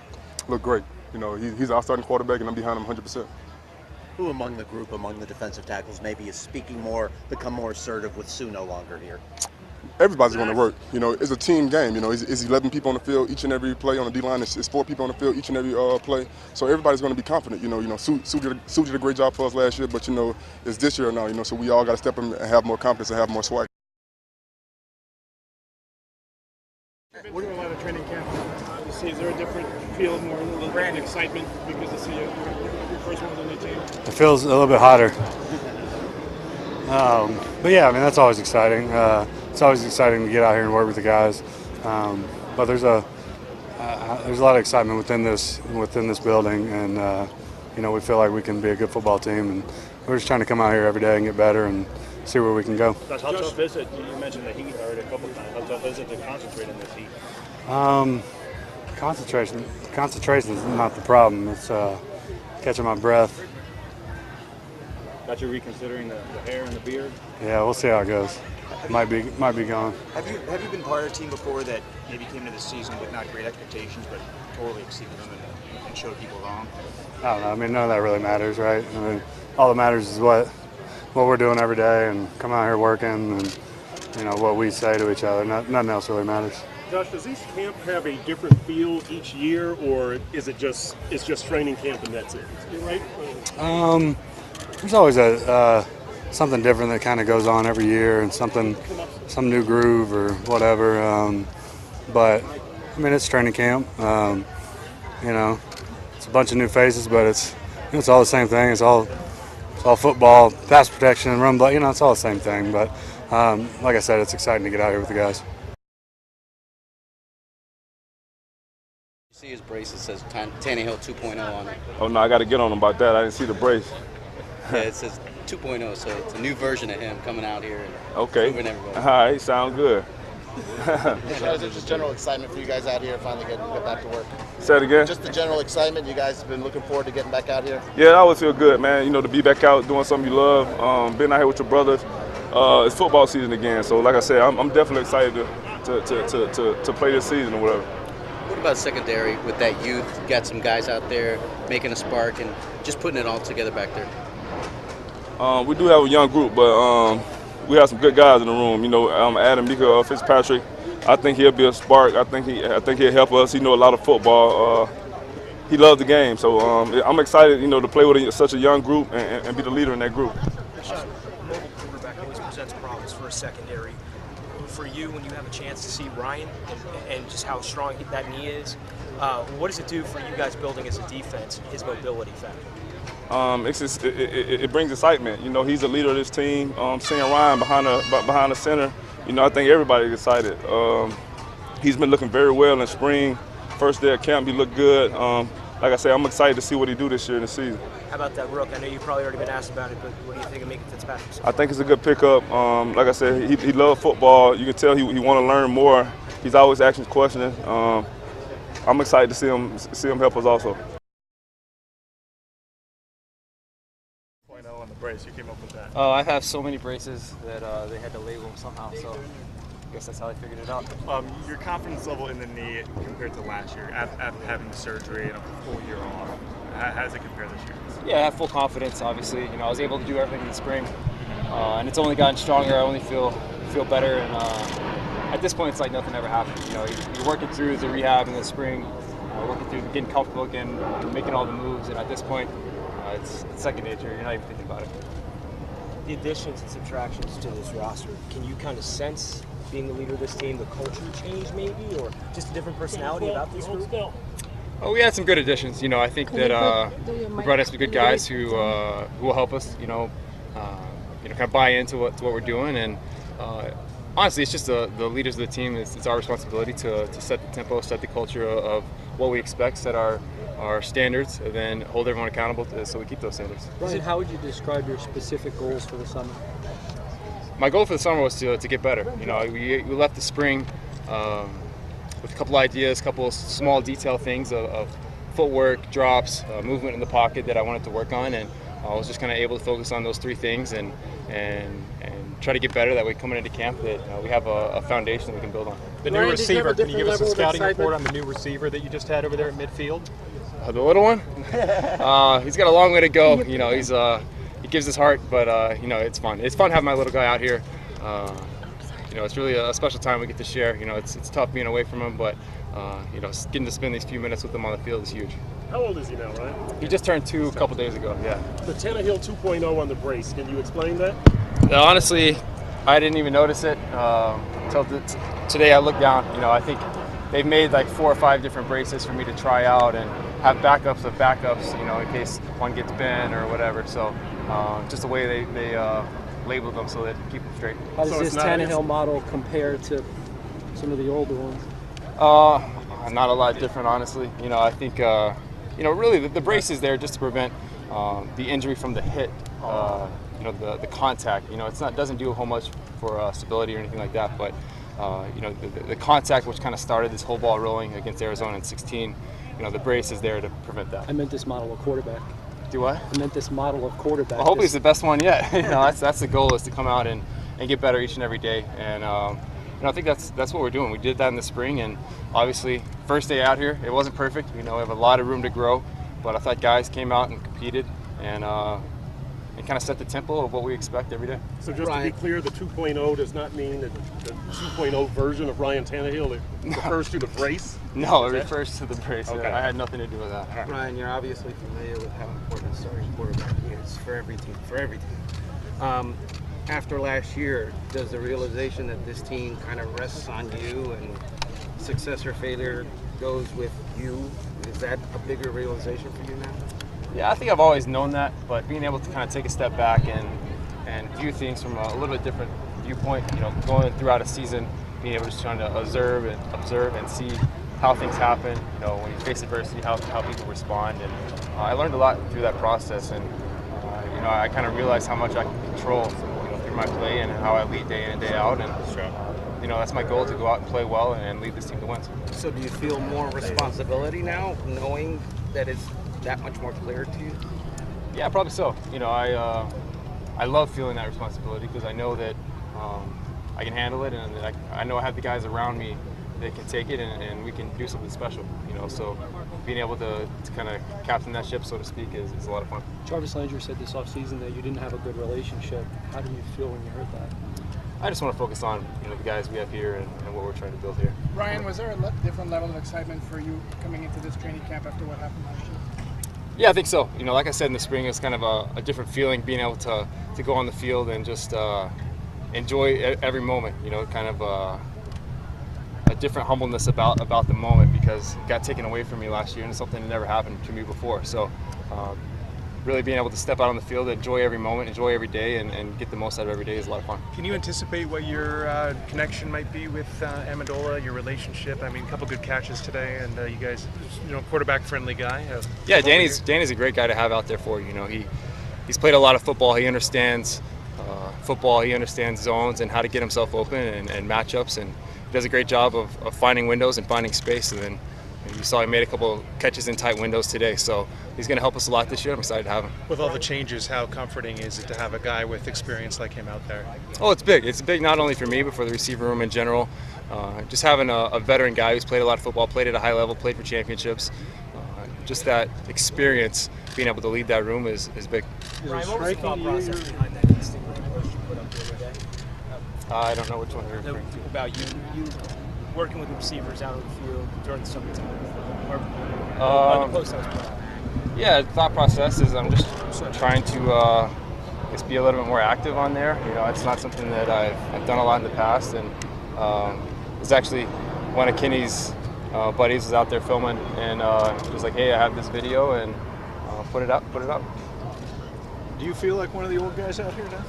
Look great. You know, he's our starting quarterback, and I'm behind him 100%. Who among the group, among the defensive tackles, maybe is speaking more, become more assertive with Sue no longer here? Everybody's going to work. You know, it's a team game. You know, it's 11 people on the field each and every play on the D-line. It's 4 people on the field each and every play. So everybody's going to be confident. You know, Sue did a great job for us last year, but, you know, it's this year now, you know, so we all got to step in and have more confidence and have more swag. What do you like the training camp? Obviously, is there a different feel, a little bit of excitement because to see your first ones on the team? It feels a little bit hotter. But yeah, I mean, that's always exciting. It's always exciting to get out here and work with the guys. But there's a lot of excitement within this building, and you know, we feel like we can be a good football team, and we're just trying to come out here every day and get better and see where we can go. How tough is it? You mentioned the heat already a couple of times. How tough is it to concentrate in this heat? Concentration is not the problem. It's catching my breath. Got you reconsidering the hair and the beard? Yeah, we'll see how it goes. Might be gone. Have you been part of a team before that maybe came into the season with not great expectations, but totally exceeded them and showed people wrong? I don't know. I mean, none of that really matters, right? I mean, all that matters is what we're doing every day and come out here working, and you know what we say to each other. Nothing else really matters. Josh, does each camp have a different feel each year, or is it just training camp and that's it? Right? There's always something different that kind of goes on every year, and some new groove or whatever. But I mean, it's training camp. You know, it's a bunch of new faces, but it's all the same thing. It's all football, pass protection, and run block. You know, it's all the same thing. But like I said, it's exciting to get out here with the guys. See his brace, it says Tannehill 2.0 on it. Oh no, I got to get on him about that. I didn't see the brace. Yeah, it says 2.0, so it's a new version of him coming out here and okay. moving everybody. All right, sound good. Is there just general excitement for you guys out here finally get back to work? Say it again? Just the general excitement. You guys have been looking forward to getting back out here? Yeah, I always feel good, man. You know, to be back out doing something you love, being out here with your brothers. It's football season again, so like I said, I'm definitely excited to play this season or whatever. What about secondary with that youth? Got some guys out there making a spark and just putting it all together back there. We do have a young group, but we have some good guys in the room. You know, Adam Mika Fitzpatrick. I think he'll be a spark. I think he'll help us. He knows a lot of football. He loves the game, so I'm excited. You know, to play with such a young group and be the leader in that group. Mobile quarterback always presents problems for a secondary. For you, when you have a chance to see Ryan and just how strong that knee is, what does it do for you guys building as a defense, his mobility factor? It brings excitement. You know, he's the leader of this team. Seeing Ryan behind the center, you know, I think everybody's excited. He's been looking very well in spring. First day of camp, he looked good. like I said, I'm excited to see what he do this year in the season. How about that rook? I know you've probably already been asked about it, but what do you think of Minka Fitzpatrick? I think it's a good pickup. Like I said, he loves football. You can tell he want to learn more. He's always asking questions. I'm excited to see him help us also. On the brace, you came up with that. I have so many braces that they had to label them somehow, so I guess that's how they figured it out. Your confidence level in the knee compared to last year, after having the surgery and a full year off, how does it compare this year? Yeah, I have full confidence, obviously. You know, I was able to do everything in the spring, and it's only gotten stronger. I only feel better, and at this point, it's like nothing ever happened. You know, you're working through the rehab in the spring, working through getting comfortable again, making all the moves, and at this point, it's second nature. You're not even thinking about it. The additions and subtractions to this roster, can you kind of sense, being the leader of this team, the culture change maybe, or just a different personality about this group? Oh, we had some good additions. You know, I think that we brought in some good guys who will help us. You know, kind of buy into what we're doing. And honestly, it's just the leaders of the team. It's our responsibility to set the tempo, set the culture of what we expect, set our standards, and then hold everyone accountable so we keep those standards. Brian, how would you describe your specific goals for the summer? My goal for the summer was to get better. You know, we left the spring with a couple ideas, a couple of small detail things of footwork, drops, movement in the pocket that I wanted to work on, and I was just kind of able to focus on those three things and try to get better. That way, coming into camp, that we have a foundation that we can build on. The new receiver, can you give us a scouting report on the new receiver that you just had over there at midfield? The little one? He's got a long way to go. You know, he gives his heart, but you know, it's fun. It's fun having my little guy out here. You know, it's really a special time we get to share. You know, it's tough being away from him, but you know, getting to spend these few minutes with him on the field is huge. How old is he now, Ryan? He just turned 2 a couple days ago. Yeah. The Tannehill 2.0 on the brace. Can you explain that? Honestly, I didn't even notice it until today. I looked down. You know, I think they've made like 4 or 5 different braces for me to try out and have backups of backups. You know, in case one gets bent or whatever. So just the way they labeled them so that keep them straight. How does this Tannehill model compare to some of the older ones? Not a lot different, honestly. You know, I think you know, really the brace is there just to prevent the injury from the hit. You know, the contact. You know, doesn't do a whole much for stability or anything like that. But you know, the contact, which kind of started this whole ball rolling against Arizona in 16. You know, the brace is there to prevent that. I meant this model of quarterback. Do what? I meant this model of quarterback. Well, hopefully it's the best one yet. You know, that's the goal, is to come out and get better each and every day. And you know, I think that's what we're doing. We did that in the spring, and obviously first day out here, it wasn't perfect. You know, we have a lot of room to grow, but I thought guys came out and competed and kind of set the tempo of what we expect every day. So just to be clear, the 2.0 does not mean that the 2.0 version of Ryan Tannehill, it refers to the brace? No, it refers to the brace. Okay. I had nothing to do with that. Ryan, you're obviously familiar with how important a starting quarterback is for every team. After last year, does the realization that this team kind of rests on you and success or failure goes with you, is that a bigger realization for you now? Yeah, I think I've always known that, but being able to kind of take a step back and view things from a little bit different viewpoint, you know, going throughout a season, being able to just trying to observe and see how things happen, you know, when you face adversity, how people respond. And I learned a lot through that process, and you know, I kind of realized how much I can control, you know, through my play and how I lead day in and day out. And you know, that's my goal, to go out and play well and lead this team to wins. So do you feel more responsibility now, knowing that it's that much more clear to you? Yeah, probably so. You know, I love feeling that responsibility because I know that I can handle it, and that I know I have the guys around me that can take it, and we can do something special. You know, so being able to kind of captain that ship, so to speak, is a lot of fun. Jarvis Landry said this offseason that you didn't have a good relationship. How do you feel when you heard that? I just want to focus on, you know, the guys we have here and what we're trying to build here. Ryan, was there a different level of excitement for you coming into this training camp after what happened last year? Yeah, I think so. You know, like I said in the spring, it's kind of a different feeling, being able to go on the field and just enjoy every moment. You know, kind of a different humbleness about the moment, because it got taken away from me last year, and it's something that never happened to me before. So really being able to step out on the field, enjoy every moment, enjoy every day, and get the most out of every day is a lot of fun. Can you anticipate what your connection might be with Amendola, your relationship? I mean, a couple good catches today, and you guys, quarterback-friendly guy. Yeah, Danny's a great guy to have out there for you. You know, he's played a lot of football. He understands football. He understands zones and how to get himself open and matchups, and he does a great job of finding windows and finding space. And then you saw he made a couple catches in tight windows today, so he's going to help us a lot this year. I'm excited to have him. With all the changes, how comforting is it to have a guy with experience like him out there? Oh, it's big. It's big not only for me, but for the receiver room in general. Just having a veteran guy who's played a lot of football, played at a high level, played for championships. Just that experience, being able to lead that room is big. Ryan, what was the thought process behind that instinct push you put up the other day? I don't know which one you're referring to. About you working with the receivers out on the field during the summertime, or Um, the post that was put out. Yeah, the thought process is I'm just trying to just be a little bit more active on there. You know, it's not something that I've done a lot in the past, and it's actually one of Kenny's buddies was out there filming, and he was like, "Hey, I have this video, and put it up." Do you feel like one of the old guys out here now?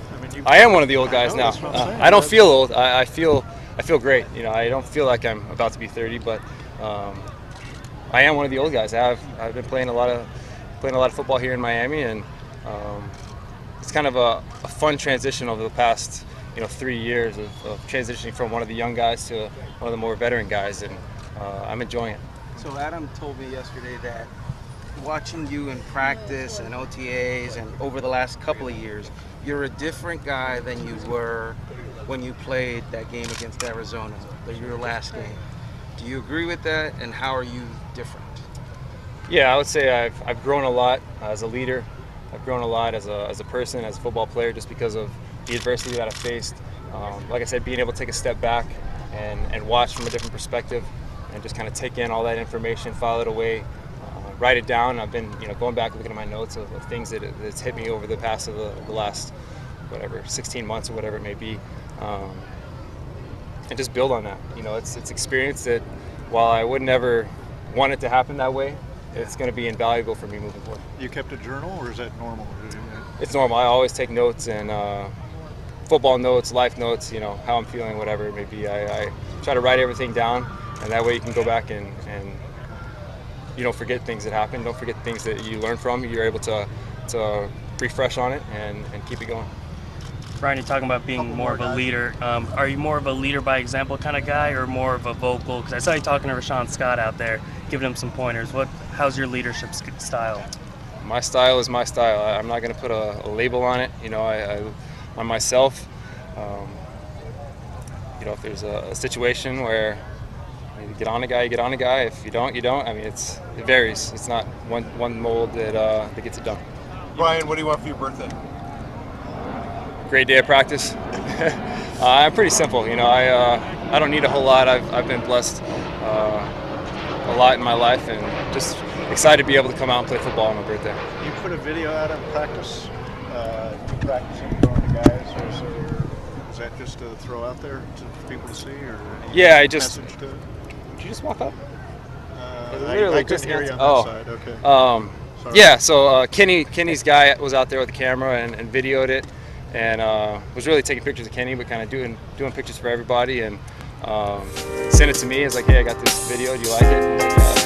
I am one of the old guys now. That's what I'm saying. I don't feel old. I feel great. You know, I don't feel like I'm about to be 30, but I am one of the old guys. I've been playing a lot of football here in Miami, and it's kind of a fun transition over the past 3 years of transitioning from one of the young guys to one of the more veteran guys, and I'm enjoying it. So Adam told me yesterday that watching you in practice and OTAs and over the last couple of years, you're a different guy than you were when you played that game against Arizona, your last game. Do you agree with that, and how are you different? Yeah, I would say I've grown a lot as a leader. I've grown a lot as a person, as a football player, just because of the adversity that I faced. Like I said, being able to take a step back and watch from a different perspective, and just kind of take in all that information, file it away, write it down. I've been going back looking at my notes of things that's hit me over the past of the last 16 months or whatever it may be, and just build on that. It's experience that, while I would never want it to happen that way, it's going to be invaluable for me moving forward. You kept a journal, or is that normal? It's normal. I always take notes, and football notes, life notes, how I'm feeling, whatever it may be. I try to write everything down, and that way you can go back and you don't forget things that happen. Don't forget things that you learn from. You're able to refresh on it and keep it going. Brian, you're talking about being more of a leader. Are you more of a leader by example kind of guy, or more of a vocal? Because I saw you talking to Rashawn Scott out there, giving him some pointers. How's your leadership style? My style is my style. I'm not going to put a label on it. On myself. If there's a situation where you get on a guy, you get on a guy. If you don't, you don't. I mean, it varies. It's not one mold that gets it done. Brian, what do you want for your birthday? Great day of practice. I'm pretty simple. I don't need a whole lot. I've been blessed a lot in my life, and just excited to be able to come out and play football on my birthday. You put a video out of practice, you practicing throwing to guys, or is that just to throw out there for people to see, or yeah, I just. message to it? Did you just walk up? I couldn't hear you on that side. Okay. Sorry. Yeah, so Kenny's guy was out there with the camera and videoed it, and was really taking pictures of Kenny, but kind of doing pictures for everybody, and sent it to me. It's like, hey, I got this video. Do you like it?